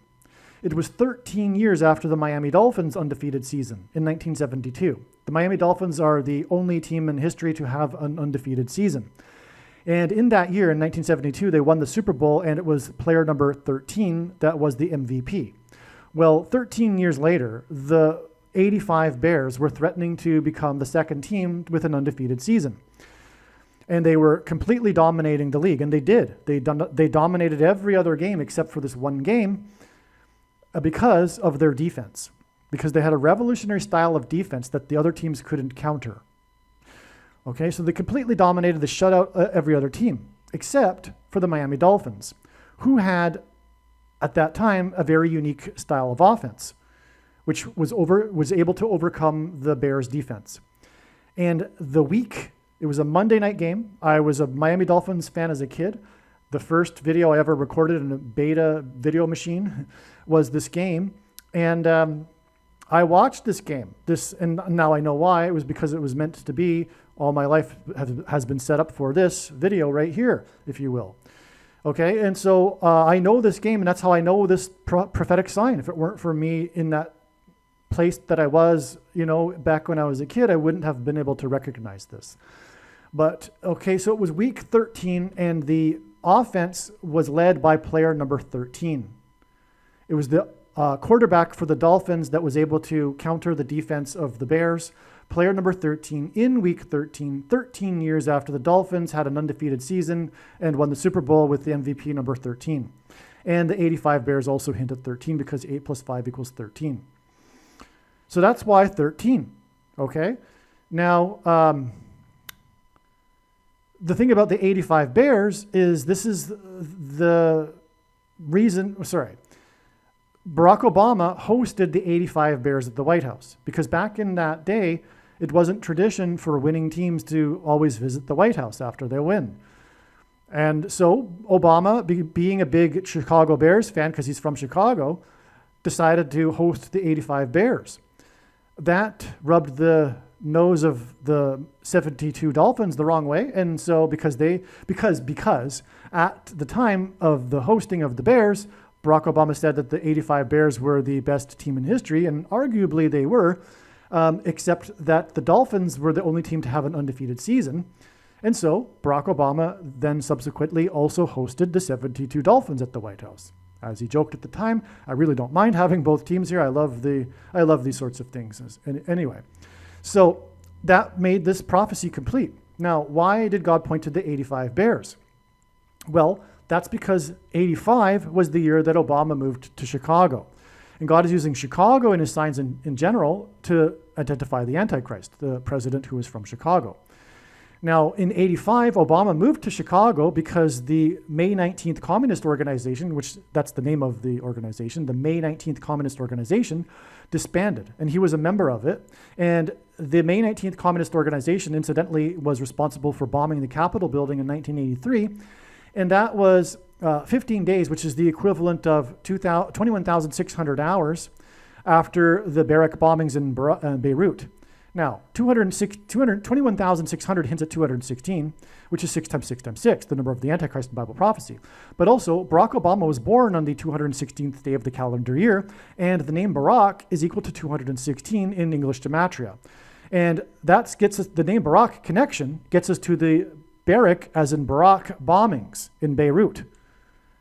It was 13 years after the Miami Dolphins' undefeated season in 1972. The Miami Dolphins are the only team in history to have an undefeated season. And in that year, in 1972, they won the Super Bowl, and it was player number 13 that was the MVP. Well, 13 years later, the 85 Bears were threatening to become the second team with an undefeated season. And they were completely dominating the league, and they did. They dominated every other game except for this one game because of their defense, because they had a revolutionary style of defense that the other teams couldn't counter. Okay, so they completely dominated, the shutout every other team, except for the Miami Dolphins, who had, at that time, a very unique style of offense, which was able to overcome the Bears' defense. And it was a Monday night game. I was a Miami Dolphins fan as a kid. The first video I ever recorded in a beta video machine was this game. And I watched this game. And now I know why. It was because it was meant to be. All my life has been set up for this video right here, if you will. Okay, and so I know this game, and that's how I know this prophetic sign. If it weren't for me in that place that I was, back when I was a kid, I wouldn't have been able to recognize this. But, okay, so it was week 13, and the offense was led by player number 13. It was the quarterback for the Dolphins that was able to counter the defense of the Bears. Player number 13 in week 13, 13 years after the Dolphins had an undefeated season and won the Super Bowl with the MVP number 13. And the 85 Bears also hint at 13 because 8 plus 5 equals 13. So that's why 13, okay? Now, the thing about the 85 Bears is this is the reason, Barack Obama hosted the 85 Bears at the White House because back in that day, it wasn't tradition for winning teams to always visit the White House after they win. And so Obama, being a big Chicago Bears fan because he's from Chicago, decided to host the 85 Bears. That rubbed the nose of the 72 Dolphins the wrong way. And so because at the time of the hosting of the Bears, Barack Obama said that the 85 Bears were the best team in history, and arguably they were, except that the Dolphins were the only team to have an undefeated season. And so Barack Obama then subsequently also hosted the 72 Dolphins at the White House. As he joked at the time, I really don't mind having both teams here. I love these sorts of things. Anyway, so that made this prophecy complete. Now, why did God point to the 85 Bears? Well, that's because 85 was the year that Obama moved to Chicago. And God is using Chicago in his signs in general to identify the Antichrist, the president who is from Chicago. Now, in 85, Obama moved to Chicago because the May 19th Communist Organization, which that's the name of the organization, the May 19th Communist Organization, disbanded. And he was a member of it. And the May 19th Communist Organization, incidentally, was responsible for bombing the Capitol building in 1983. And that was 15 days, which is the equivalent of 21,600 hours after the Barak bombings in Beirut. Now, 21,600 hints at 216, which is 6 times 6 times 6, the number of the Antichrist in Bible prophecy. But also, Barack Obama was born on the 216th day of the calendar year, and the name Barack is equal to 216 in English gematria. And that gets us, the name Barack connection gets us to the Barak, as in Barak bombings in Beirut.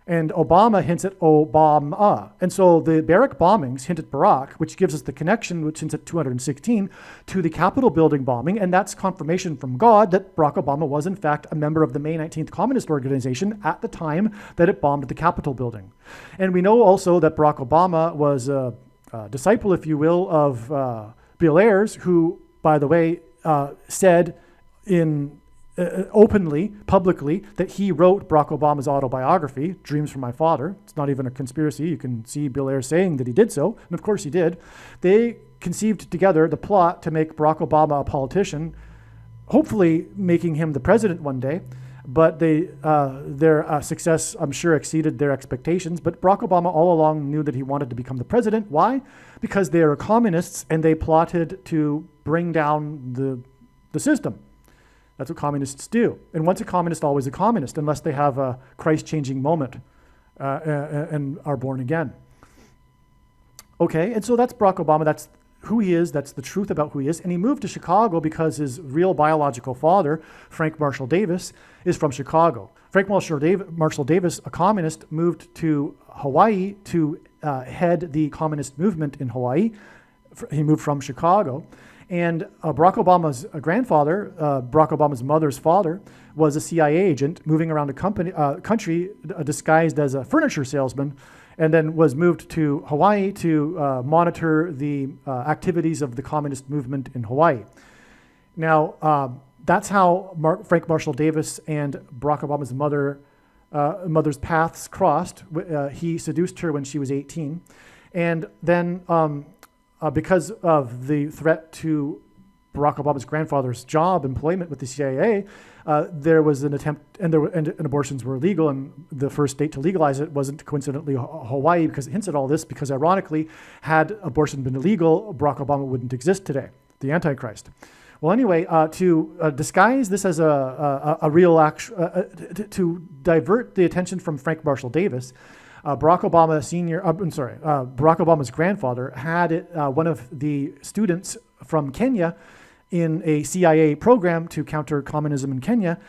And Obama hints at Obama. And so the Barak bombings hint at Barack, which gives us the connection, which hints at 216, to the Capitol building bombing. And that's confirmation from God that Barack Obama was, in fact, a member of the May 19th Communist Organization at the time that it bombed the Capitol building. And we know also that Barack Obama was a disciple, if you will, of Bill Ayers, who, by the way, said openly, publicly, that he wrote Barack Obama's autobiography, Dreams from My Father. It's not even a conspiracy. You can see Bill Ayers saying that he did so, and of course he did. They conceived together the plot to make Barack Obama a politician, hopefully making him the president one day, but their success, I'm sure, exceeded their expectations. But Barack Obama all along knew that he wanted to become the president. Why? Because they are communists, and they plotted to bring down the system. That's what communists do. And once a communist, always a communist, unless they have a Christ-changing moment and are born again. Okay, and so that's Barack Obama. That's who he is. That's the truth about who he is. And he moved to Chicago because his real biological father, Frank Marshall Davis, is from Chicago. Frank Marshall Davis, a communist, moved to Hawaii to head the communist movement in Hawaii. He moved from Chicago. And Barack Obama's grandfather, Barack Obama's mother's father, was a CIA agent moving around a country disguised as a furniture salesman, and then was moved to Hawaii to monitor the activities of the communist movement in Hawaii. Now, that's how Frank Marshall Davis and Barack Obama's mother's paths crossed. He seduced her when she was 18. And then because of the threat to Barack Obama's grandfather's employment with the CIA, there was an attempt, and abortions were illegal, and the first state to legalize it wasn't coincidentally Hawaii, because it hints at all this, because ironically, had abortion been illegal, Barack Obama wouldn't exist today, the Antichrist. Well, anyway, to disguise this as a real to divert the attention from Frank Marshall Davis, Barack Obama's grandfather had one of the students from Kenya in a CIA program to counter communism in Kenya,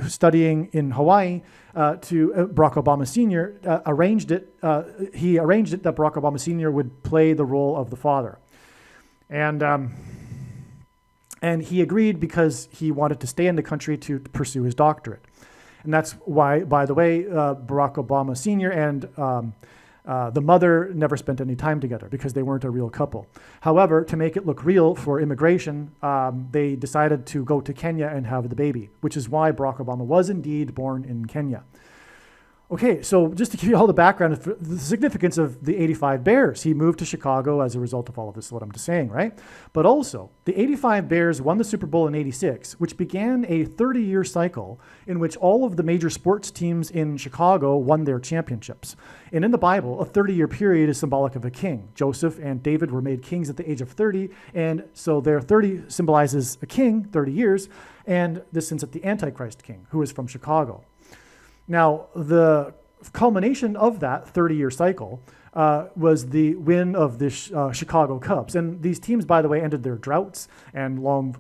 studying in Hawaii, to Barack Obama Sr. Arranged it that Barack Obama Sr. would play the role of the father. And he agreed because he wanted to stay in the country to pursue his doctorate. And that's why, by the way, Barack Obama Sr. and the mother never spent any time together, because they weren't a real couple. However, to make it look real for immigration, they decided to go to Kenya and have the baby, which is why Barack Obama was indeed born in Kenya. Okay, so just to give you all the background of the significance of the 85 Bears, he moved to Chicago as a result of all of this, is what I'm just saying, right? But also, the 85 Bears won the Super Bowl in '86, which began a 30-year cycle in which all of the major sports teams in Chicago won their championships. And in the Bible, a 30-year period is symbolic of a king. Joseph and David were made kings at the age of 30, and so their 30 symbolizes a king, 30 years, and this hints at the Antichrist king, who is from Chicago. Now, the culmination of that 30-year cycle was the win of the Chicago Cubs. And these teams, by the way, ended their droughts and long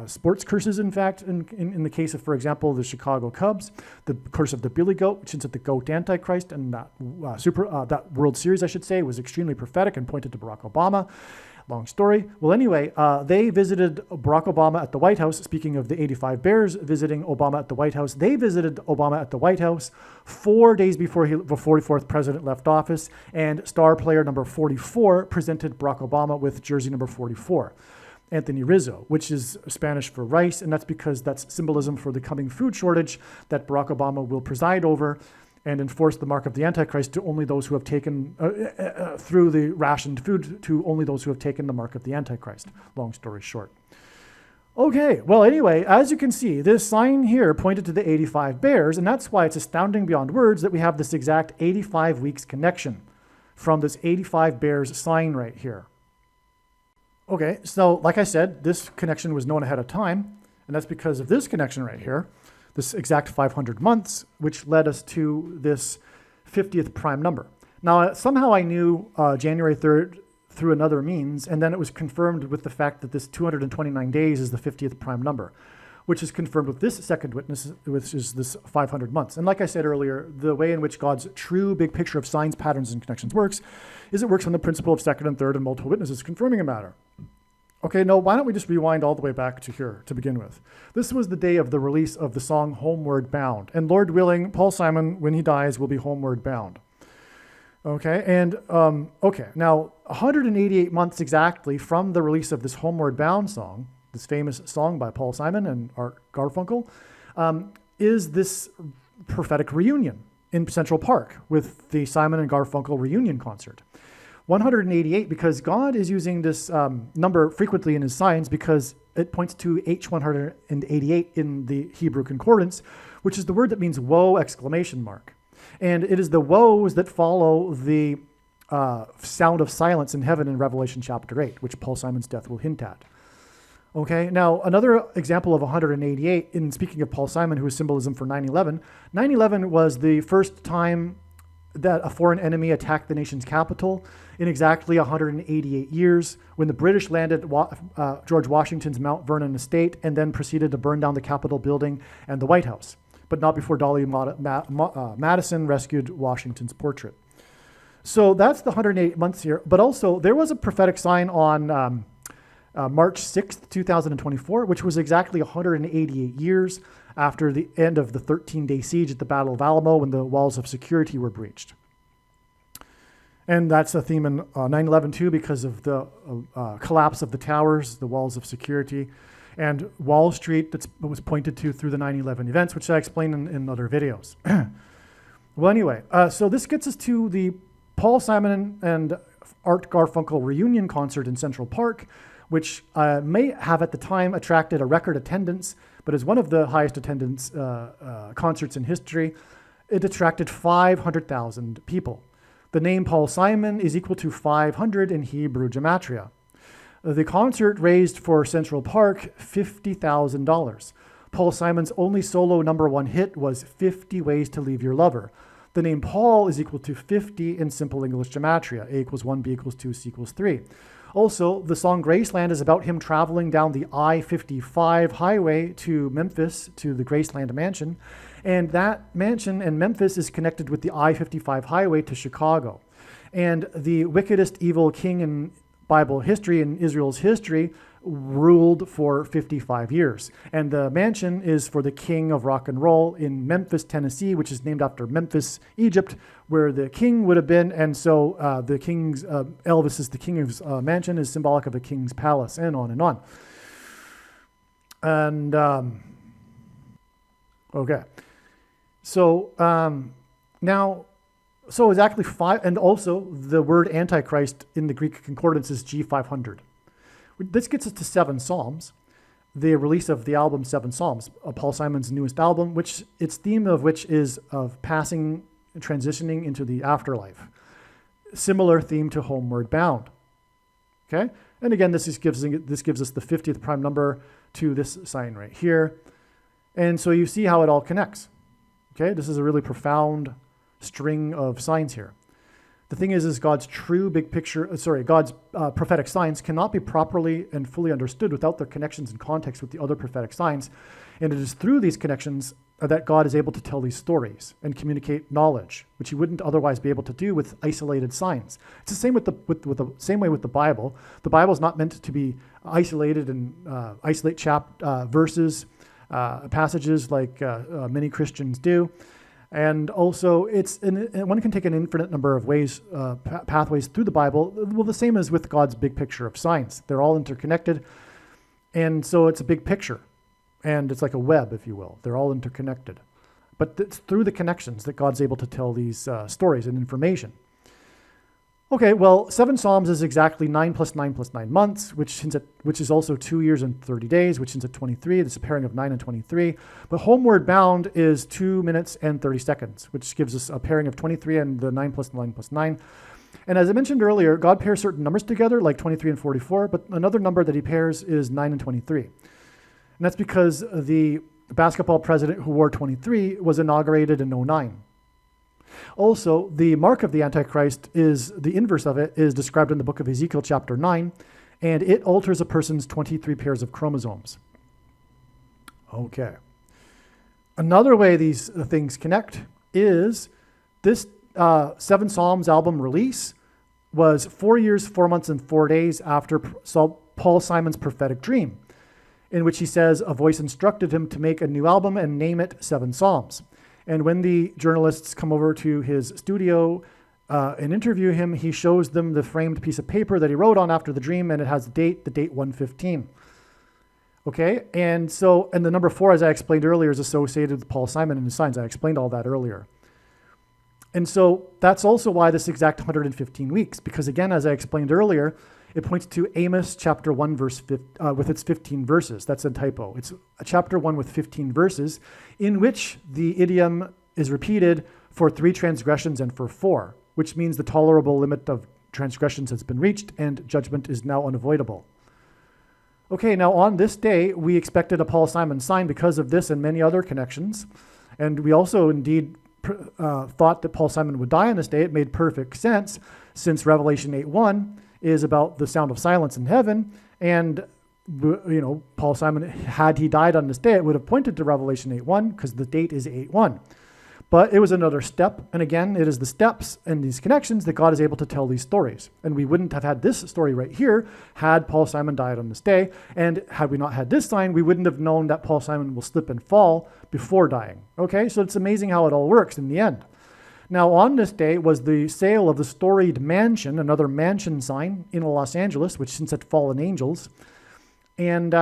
sports curses, in fact, in the case of, for example, the Chicago Cubs, the curse of the Billy Goat, which hints at the Goat Antichrist, and that World Series, I should say, was extremely prophetic and pointed to Barack Obama. Long story. Well, anyway, they visited Barack Obama at the White House. Speaking of the 85 Bears visiting Obama at the White House, they visited Obama at the White House 4 days before the 44th president left office, and star player number 44 presented Barack Obama with jersey number 44, Anthony Rizzo, which is Spanish for rice, and that's because that's symbolism for the coming food shortage that Barack Obama will preside over and enforce the mark of the Antichrist to only those who have taken, through the rationed food, to only those who have taken the mark of the Antichrist. Long story short. Okay, well, anyway, as you can see, this sign here pointed to the 85 Bears, and that's why it's astounding beyond words that we have this exact 85 weeks connection from this 85 Bears sign right here. Okay, so like I said, this connection was known ahead of time, and that's because of this connection right here, this exact 500 months, which led us to this 50th prime number. Now, somehow I knew January 3rd through another means, and then it was confirmed with the fact that this 229 days is the 50th prime number, which is confirmed with this second witness, which is this 500 months. And like I said earlier, the way in which God's true big picture of signs, patterns, and connections works is it works on the principle of second and third and multiple witnesses confirming a matter. Okay, no, why don't we just rewind all the way back to here to begin with. This was the day of the release of the song Homeward Bound. And Lord willing, Paul Simon, when he dies, will be homeward bound. Okay, and now 188 months exactly from the release of this Homeward Bound song, this famous song by Paul Simon and Art Garfunkel, is this prophetic reunion in Central Park with the Simon and Garfunkel reunion concert. 188 because God is using this number frequently in his signs because it points to H188 in the Hebrew concordance, which is the word that means woe, exclamation mark. And it is the woes that follow the sound of silence in heaven in Revelation chapter 8, which Paul Simon's death will hint at. Okay, now another example of 188, in speaking of Paul Simon, who is symbolism for 9/11, 9/11 was the first time that a foreign enemy attacked the nation's capital in exactly 188 years, when the British landed George Washington's Mount Vernon estate and then proceeded to burn down the Capitol building and the White House, but not before Dolly Madison rescued Washington's portrait. So that's the 108 months here, but also there was a prophetic sign on March 6th, 2024, which was exactly 188 years after the end of the 13-day siege at the Battle of Alamo when the walls of security were breached. And that's a theme in 9/11 too, because of the collapse of the towers, the walls of security, and Wall Street that was pointed to through the 9/11 events, which I explained in other videos. Well, anyway, so this gets us to the Paul Simon and Art Garfunkel reunion concert in Central Park, which may have at the time attracted a record attendance, but is one of the highest attendance concerts in history. It attracted 500,000 people. The name Paul Simon is equal to 500 in Hebrew gematria. The concert raised for Central Park $50,000. Paul Simon's only solo #1 hit was 50 Ways to Leave Your Lover. The name Paul is equal to 50 in simple English gematria. A equals 1, B equals 2, C equals 3. Also, the song Graceland is about him traveling down the I-55 highway to Memphis, to the Graceland mansion. And that mansion in Memphis is connected with the I-55 highway to Chicago. And the wickedest evil king in Bible history, in Israel's history, ruled for 55 years. And the mansion is for the king of rock and roll in Memphis, Tennessee, which is named after Memphis, Egypt, where the king would have been. And so the king's, Elvis is the king's mansion, is symbolic of the king's palace, and on and on. And, okay. So now, so it's actually five, and also the word Antichrist in the Greek concordance is G500. This gets us to 7 Psalms, the release of the album 7 Psalms, Paul Simon's newest album, which its theme of which is of passing, transitioning into the afterlife. Similar theme to Homeward Bound. Okay, and again, this gives us the 50th prime number to this sign right here, and so you see how it all connects. Okay, this is a really profound string of signs here. The thing is God's true big picture, God's prophetic signs cannot be properly and fully understood without their connections and context with the other prophetic signs. And it is through these connections that God is able to tell these stories and communicate knowledge, which he wouldn't otherwise be able to do with isolated signs. It's the same with the same way with the Bible. The Bible is not meant to be isolated and isolate verses, passages like many Christians do. And also, one can take an infinite number of ways, pathways through the Bible. Well, the same as with God's big picture of signs. They're all interconnected. And so it's a big picture. And it's like a web, if you will. They're all interconnected. But it's through the connections that God's able to tell these stories and information. Okay, well, 7 Psalms is exactly 9 plus 9 plus 9 months, which is also 2 years and 30 days, which is at 23. It's a pairing of 9 and 23. But Homeward Bound is 2 minutes and 30 seconds, which gives us a pairing of 23 and the 9 plus 9 plus 9. And as I mentioned earlier, God pairs certain numbers together, like 23 and 44, but another number that he pairs is 9 and 23. And that's because the basketball president who wore 23 was inaugurated in 09. Also, the mark of the Antichrist is, the inverse of it is described in the book of Ezekiel chapter 9, and it alters a person's 23 pairs of chromosomes. Okay. Another way these things connect is this 7 Psalms album release was 4 years, 4 months, and 4 days after Paul Simon's prophetic dream, in which he says a voice instructed him to make a new album and name it 7 Psalms. And when the journalists come over to his studio and interview him, he shows them the framed piece of paper that he wrote on after the dream, and it has the date 115. Okay, and the number 4, as I explained earlier, is associated with Paul Simon and his signs. I explained all that earlier. And so that's also why this exact 115 weeks, because again, as I explained earlier, it points to Amos chapter 1 verse 5, with its 15 verses. That's a typo. It's a chapter 1 with 15 verses in which the idiom is repeated for 3 transgressions and for 4, which means the tolerable limit of transgressions has been reached and judgment is now unavoidable. Okay, now on this day, we expected a Paul Simon sign because of this and many other connections. And we also indeed thought that Paul Simon would die on this day. It made perfect sense since Revelation 8:1 is about the sound of silence in heaven. And, Paul Simon, had he died on this day, it would have pointed to Revelation 8:1 because the date is 8:1. But it was another step. And again, it is the steps and these connections that God is able to tell these stories. And we wouldn't have had this story right here had Paul Simon died on this day. And had we not had this sign, we wouldn't have known that Paul Simon will slip and fall before dying. Okay, so it's amazing how it all works in the end. Now, on this day was the sale of the storied mansion, another mansion sign in Los Angeles, which since had fallen angels. And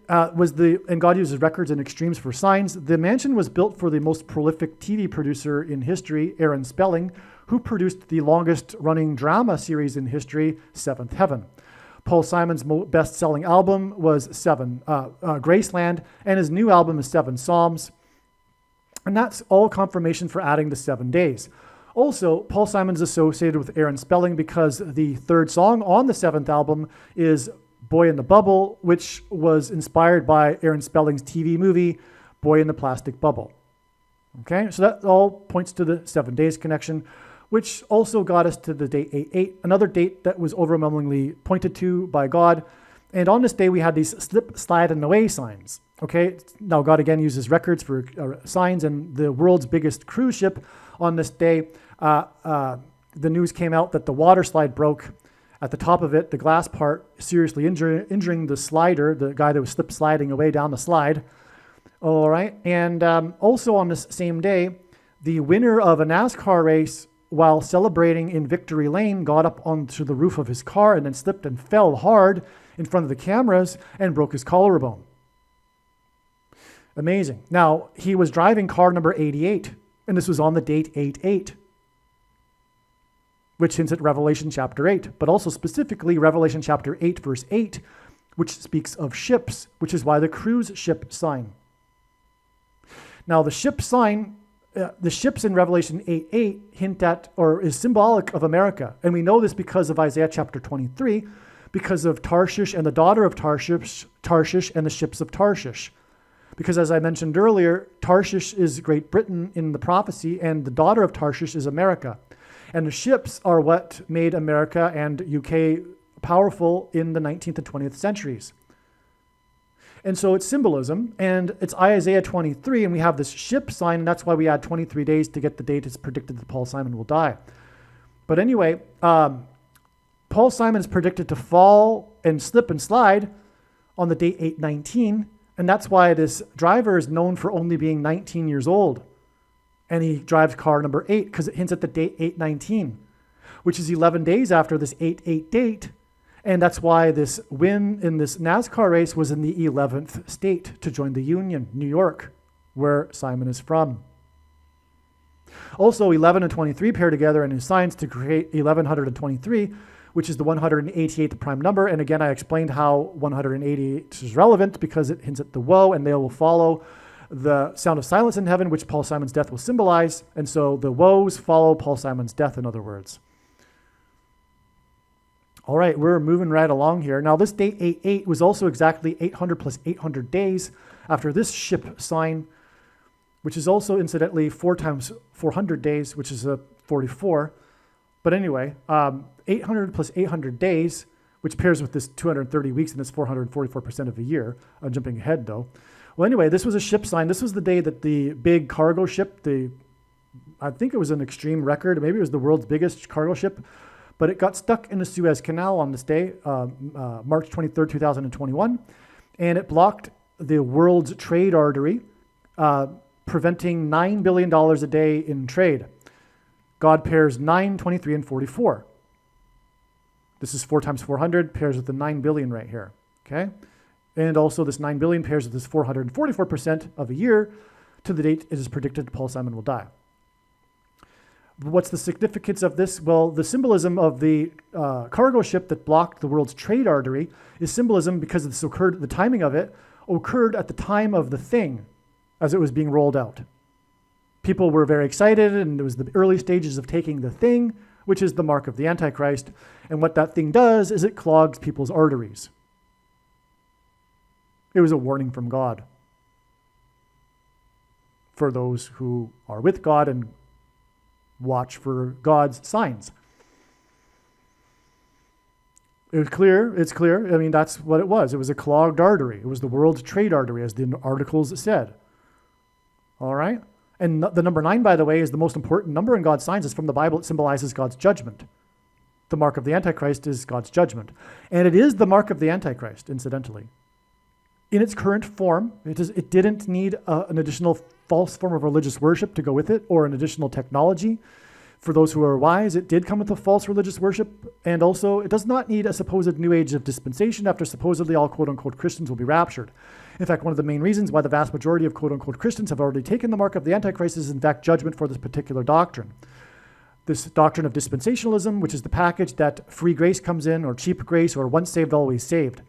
and God uses records and extremes for signs. The mansion was built for the most prolific TV producer in history, Aaron Spelling, who produced the longest running drama series in history, Seventh Heaven. Paul Simon's best-selling album was Graceland, and his new album is 7 Psalms. And that's all confirmation for adding the 7 days. Also, Paul Simon's associated with Aaron Spelling because the third song on the 7th album is Boy in the Bubble, which was inspired by Aaron Spelling's TV movie, Boy in the Plastic Bubble. Okay, so that all points to the 7 days connection, which also got us to the date 8-8, another date that was overwhelmingly pointed to by God. And on this day, we had these slip, slide, and away signs. Okay, now God again uses records for signs, and the world's biggest cruise ship on this day, the news came out that the water slide broke at the top of it, the glass part seriously injuring the slider, the guy that was slip sliding away down the slide. All right, and also on this same day, the winner of a NASCAR race, while celebrating in Victory Lane, got up onto the roof of his car and then slipped and fell hard in front of the cameras and broke his collarbone. Amazing. Now, he was driving car number 88, and this was on the date 8-8, which hints at Revelation chapter 8, but also specifically Revelation chapter 8, verse 8, which speaks of ships, which is why the cruise ship sign. Now, the ship sign, the ships in Revelation 8:8 hint at, or is symbolic of America. And we know this because of Isaiah chapter 23, because of Tarshish and the daughter of Tarshish and the ships of Tarshish. Because as I mentioned earlier, Tarshish is Great Britain in the prophecy, and the daughter of Tarshish is America. And the ships are what made America and UK powerful in the 19th and 20th centuries. And so it's symbolism, and it's Isaiah 23, and we have this ship sign, and that's why we add 23 days to get the date it's predicted that Paul Simon will die. But anyway, Paul Simon is predicted to fall and slip and slide on the date 8/19, and that's why this driver is known for only being 19 years old. And he drives car number 8 because it hints at the date 8/19, which is 11 days after this 8/8 date. And that's why this win in this NASCAR race was in the 11th state to join the Union, New York, where Simon is from. Also, 11 and 23 pair together in his signs to create 1123, which is the 188th prime number. And again, I explained how 188 is relevant because it hints at the woe, and they will follow the sound of silence in heaven, which Paul Simon's death will symbolize. And so the woes follow Paul Simon's death, in other words. All right, we're moving right along here. Now, this date 8/8 was also exactly 800 plus 800 days after this ship sign, which is also incidentally 4 times 400 days, which is a 44. But anyway, 800 plus 800 days, which pairs with this 230 weeks, and it's 444% of a year. I'm jumping ahead, though. Well, anyway, this was a ship sign. This was the day that the big cargo ship, I think it was an extreme record, maybe it was the world's biggest cargo ship, but it got stuck in the Suez Canal on this day, March 23rd, 2021, and it blocked the world's trade artery, preventing $9 billion a day in trade. God pairs 9, 23, and 44. This is 4 times 400, pairs with the 9 billion right here, okay? And also this 9 billion pairs with this 444% of a year to the date it is predicted Paul Simon will die. What's the significance of this? Well, the symbolism of the cargo ship that blocked the world's trade artery is symbolism because this occurred, the timing of it occurred at the time of the thing as it was being rolled out. People were very excited, and it was the early stages of taking the thing, which is the mark of the Antichrist. And what that thing does is it clogs people's arteries. It was a warning from God for those who are with God and watch for God's signs. It's clear. I mean, that's what it was. It was a clogged artery. It was the world's trade artery, as the articles said. All right? And the number 9, by the way, is the most important number in God's signs. It's from the Bible. It symbolizes God's judgment. The mark of the Antichrist is God's judgment. And it is the mark of the Antichrist, incidentally. In its current form, it didn't need an additional false form of religious worship to go with it, or an additional technology. For those who are wise, it did come with a false religious worship, and also it does not need a supposed new age of dispensation after supposedly all quote-unquote Christians will be raptured. In fact, one of the main reasons why the vast majority of quote-unquote Christians have already taken the mark of the Antichrist is in fact judgment for this particular doctrine. this doctrine of dispensationalism, which is the package that free grace comes in, or cheap grace, or once saved, always saved.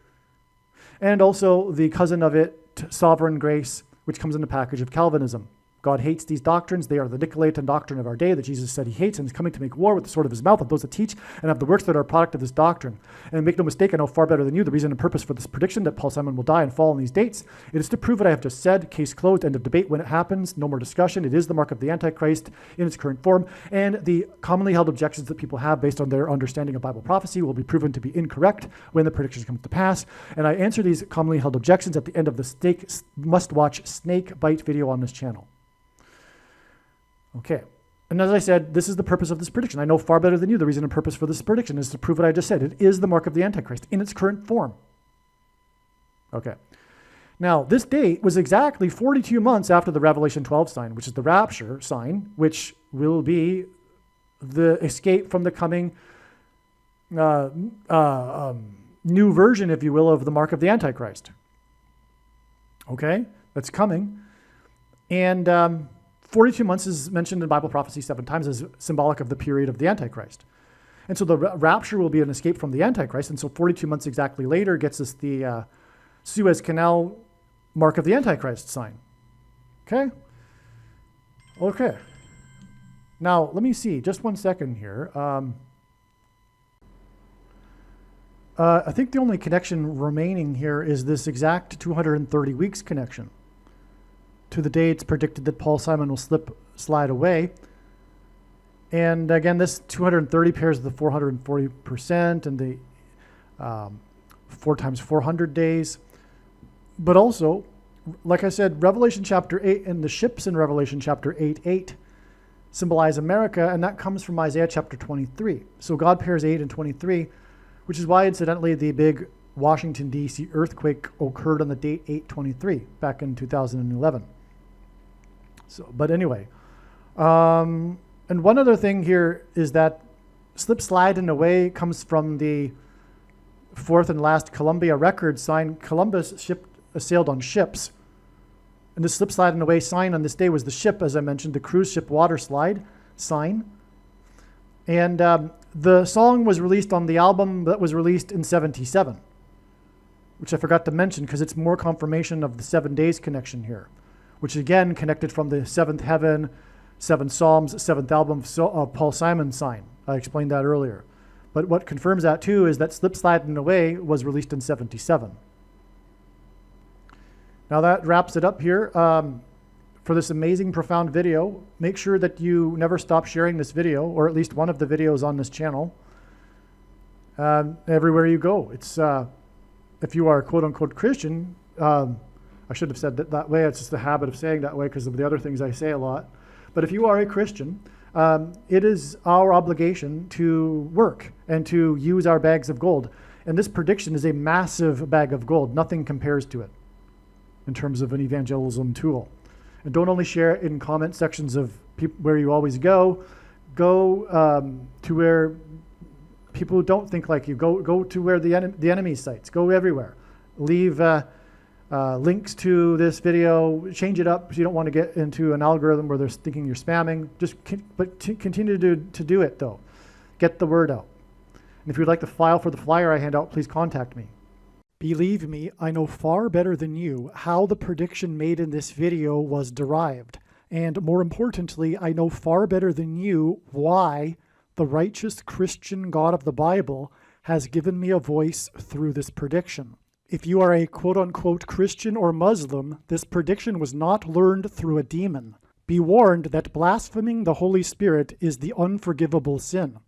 And also the cousin of it, sovereign grace, which comes in the package of Calvinism. God hates these doctrines. They are the Nicolaitan doctrine of our day that Jesus said he hates, and is coming to make war with the sword of his mouth of those that teach and have the works that are a product of this doctrine. And make no mistake, I know far better than you the reason and purpose for this prediction that Paul Simon will die and fall on these dates. It is to prove what I have just said. Case closed. End of debate. When it happens, no more discussion. It is the mark of the Antichrist in its current form. And the commonly held objections that people have based on their understanding of Bible prophecy will be proven to be incorrect when the predictions come to pass. And I answer these commonly held objections at the end of the must-watch snake bite video on this channel. Okay, and as I said, this is the purpose of this prediction. I know far better than you the reason and purpose for this prediction is to prove what I just said. It is the mark of the Antichrist in its current form. Okay, now this date was exactly 42 months after the Revelation 12 sign, which is the rapture sign, which will be the escape from the coming new version, if you will, of the mark of the Antichrist. Okay, that's coming. And 42 months is mentioned in Bible prophecy 7 times as symbolic of the period of the Antichrist. And so the rapture will be an escape from the Antichrist. And so 42 months exactly later gets us the Suez Canal mark of the Antichrist sign. Okay? Okay. Now, let me see. Just 1 second here. I think the only connection remaining here is this exact 230 weeks connection to the day it's predicted that Paul Simon will slide away. And again, this 230 pairs the 440% and the 4 times 400 days. But also, like I said, Revelation chapter 8 and the ships in Revelation chapter 8:8 symbolize America, and that comes from Isaiah chapter 23. So God pairs 8 and 23, which is why, incidentally, the big Washington, D.C. earthquake occurred on the date 8/23 back in 2011. So, but anyway, and one other thing here is that slip, slide, and away comes from the fourth and last Columbia record sign. Columbus sailed on ships, and the slip, slide, and away sign on this day was the ship, as I mentioned, the cruise ship water slide sign. And the song was released on the album that was released in 77, which I forgot to mention because it's more confirmation of the 7 days connection here, which again connected from the 7th heaven, 7 Psalms, 7th album of Paul Simon sign. I explained that earlier. But what confirms that too is that Slip, Slide, and Away was released in 77. Now that wraps it up here for this amazing, profound video. Make sure that you never stop sharing this video, or at least one of the videos on this channel, everywhere you go. It's if you are a quote-unquote Christian, I should have said that way. It's just a habit of saying that way because of the other things I say a lot. But if you are a Christian, it is our obligation to work and to use our bags of gold. And this prediction is a massive bag of gold. Nothing compares to it in terms of an evangelism tool. And don't only share it in comment sections of where you always go. Go to where people don't think like you. Go to where the enemy's sites. Go everywhere. Leave links to this video. Change it up so you don't want to get into an algorithm where they're thinking you're spamming. But continue to do it though. Get the word out. And if you'd like the file for the flyer I hand out, please contact me. Believe me, I know far better than you how the prediction made in this video was derived. And more importantly, I know far better than you why the righteous Christian God of the Bible has given me a voice through this prediction. If you are a quote-unquote Christian or Muslim, this prediction was not learned through a demon. Be warned that blaspheming the Holy Spirit is the unforgivable sin.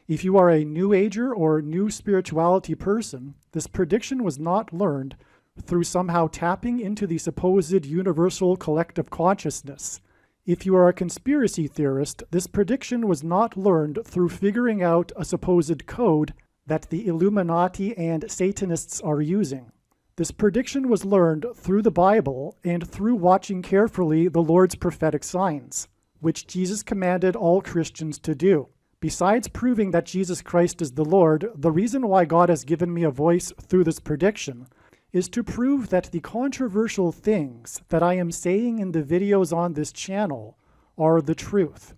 If you are a New Ager or New Spirituality person, this prediction was not learned through somehow tapping into the supposed universal collective consciousness. If you are a conspiracy theorist, this prediction was not learned through figuring out a supposed code that the Illuminati and Satanists are using. This prediction was learned through the Bible and through watching carefully the Lord's prophetic signs, which Jesus commanded all Christians to do. Besides proving that Jesus Christ is the Lord, the reason why God has given me a voice through this prediction is to prove that the controversial things that I am saying in the videos on this channel are the truth.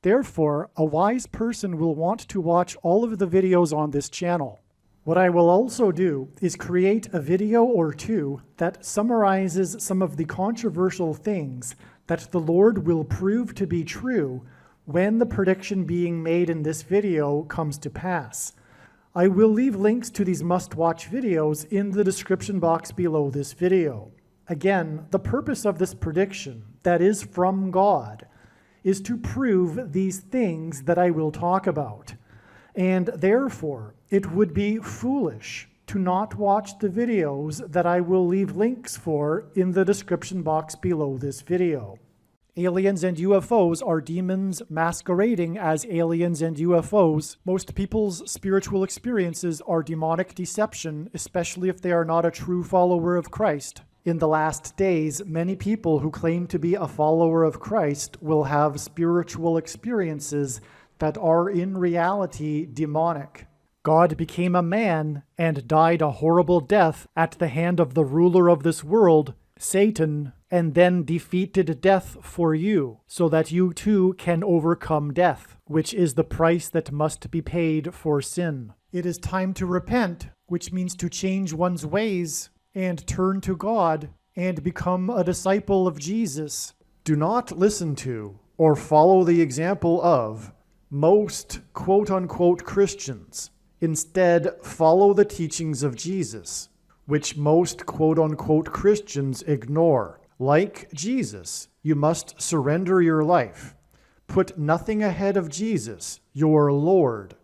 Therefore, a wise person will want to watch all of the videos on this channel. What I will also do is create a video or two that summarizes some of the controversial things that the Lord will prove to be true when the prediction being made in this video comes to pass. I will leave links to these must-watch videos in the description box below this video. Again, the purpose of this prediction, that is from God, is to prove these things that I will talk about. And therefore, it would be foolish to not watch the videos that I will leave links for in the description box below this video. Aliens and UFOs are demons masquerading as aliens and UFOs. Most people's spiritual experiences are demonic deception, especially if they are not a true follower of Christ. In the last days, many people who claim to be a follower of Christ will have spiritual experiences that are in reality demonic. God became a man and died a horrible death at the hand of the ruler of this world, Satan, and then defeated death for you, so that you too can overcome death, which is the price that must be paid for sin. It is time to repent, which means to change one's ways and turn to God and become a disciple of Jesus. Do not listen to or follow the example of most quote-unquote Christians. Instead, follow the teachings of Jesus, which most quote-unquote Christians ignore. Like Jesus, you must surrender your life. Put nothing ahead of Jesus, your Lord.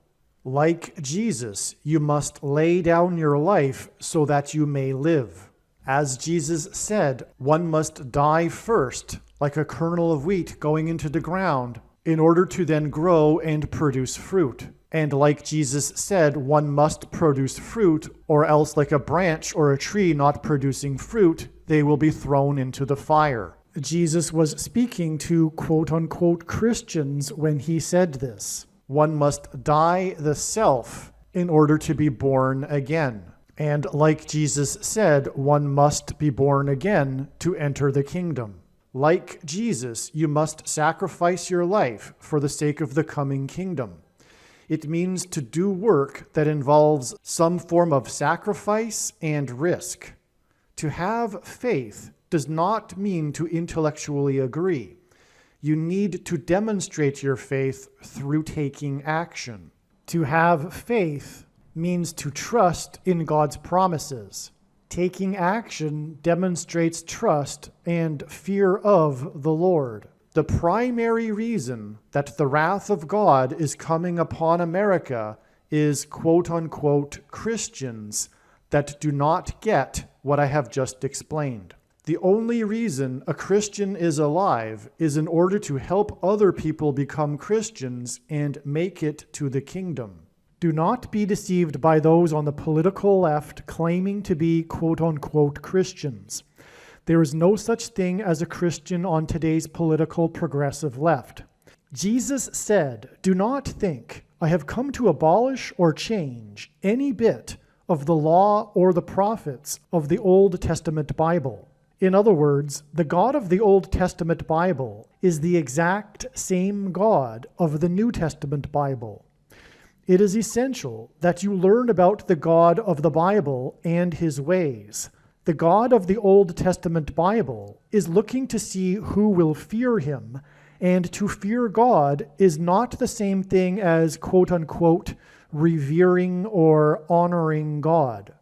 Like Jesus, you must lay down your life so that you may live. As Jesus said, one must die first, like a kernel of wheat going into the ground, in order to then grow and produce fruit. And like Jesus said, one must produce fruit, or else like a branch or a tree not producing fruit, they will be thrown into the fire. Jesus was speaking to quote-unquote Christians when he said this. One must die the self in order to be born again. And like Jesus said, one must be born again to enter the kingdom. Like Jesus, you must sacrifice your life for the sake of the coming kingdom. It means to do work that involves some form of sacrifice and risk. To have faith does not mean to intellectually agree. You need to demonstrate your faith through taking action. To have faith means to trust in God's promises. Taking action demonstrates trust and fear of the Lord. The primary reason that the wrath of God is coming upon America is quote-unquote Christians that do not get what I have just explained. The only reason a Christian is alive is in order to help other people become Christians and make it to the kingdom. Do not be deceived by those on the political left claiming to be quote-unquote Christians. There is no such thing as a Christian on today's political progressive left. Jesus said, "Do not think I have come to abolish or change any bit of the law or the prophets of the Old Testament Bible." In other words, the God of the Old Testament Bible is the exact same God of the New Testament Bible. It is essential that you learn about the God of the Bible and his ways. The God of the Old Testament Bible is looking to see who will fear him, and to fear God is not the same thing as quote-unquote revering or honoring God.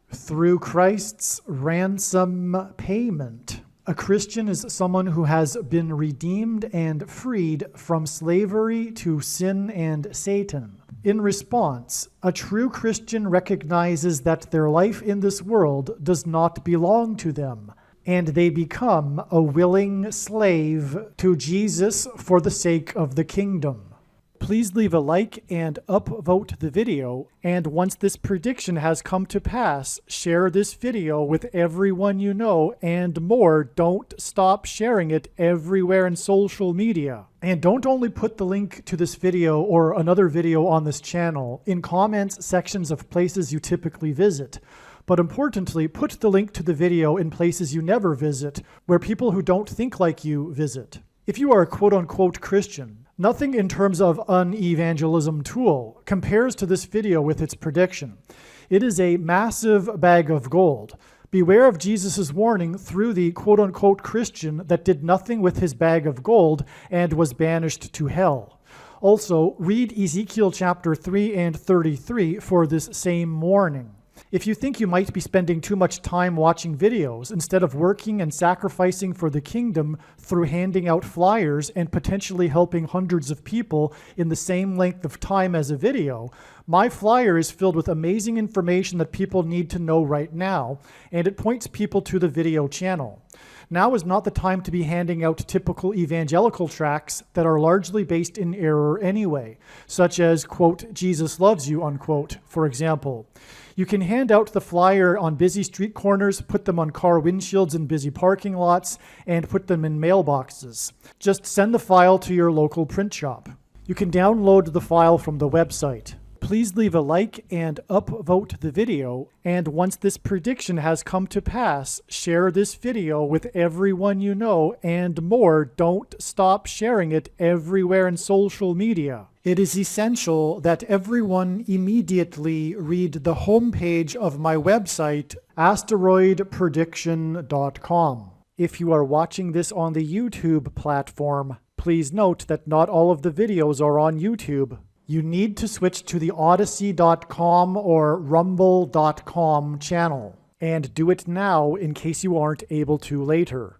Through Christ's ransom payment, a Christian is someone who has been redeemed and freed from slavery to sin and Satan. In response, a true Christian recognizes that their life in this world does not belong to them, and they become a willing slave to Jesus for the sake of the kingdom. Please leave a like and upvote the video, and once this prediction has come to pass, share this video with everyone you know, and more, don't stop sharing it everywhere in social media. And don't only put the link to this video or another video on this channel in comments sections of places you typically visit, but importantly, put the link to the video in places you never visit, where people who don't think like you visit. If you are a quote-unquote Christian, Nothing in terms of an evangelism tool compares to this video with its prediction. It is a massive bag of gold. Beware of Jesus' warning through the quote-unquote Christian that did nothing with his bag of gold and was banished to hell. Also, read Ezekiel chapter 3 and 33 for this same warning. If you think you might be spending too much time watching videos instead of working and sacrificing for the kingdom through handing out flyers and potentially helping hundreds of people in the same length of time as a video, my flyer is filled with amazing information that people need to know right now, and it points people to the video channel. Now is not the time to be handing out typical evangelical tracts that are largely based in error anyway, such as, quote, Jesus loves you, unquote, for example. You can hand out the flyer on busy street corners, put them on car windshields in busy parking lots, and put them in mailboxes. Just send the file to your local print shop. You can download the file from the website. Please leave a like and upvote the video, and once this prediction has come to pass, share this video with everyone you know, and more, don't stop sharing it everywhere in social media. It is essential that everyone immediately read the homepage of my website, asteroidprediction.com. If you are watching this on the YouTube platform, please note that not all of the videos are on YouTube. You need to switch to the Odyssey.com or Rumble.com channel, and do it now in case you aren't able to later.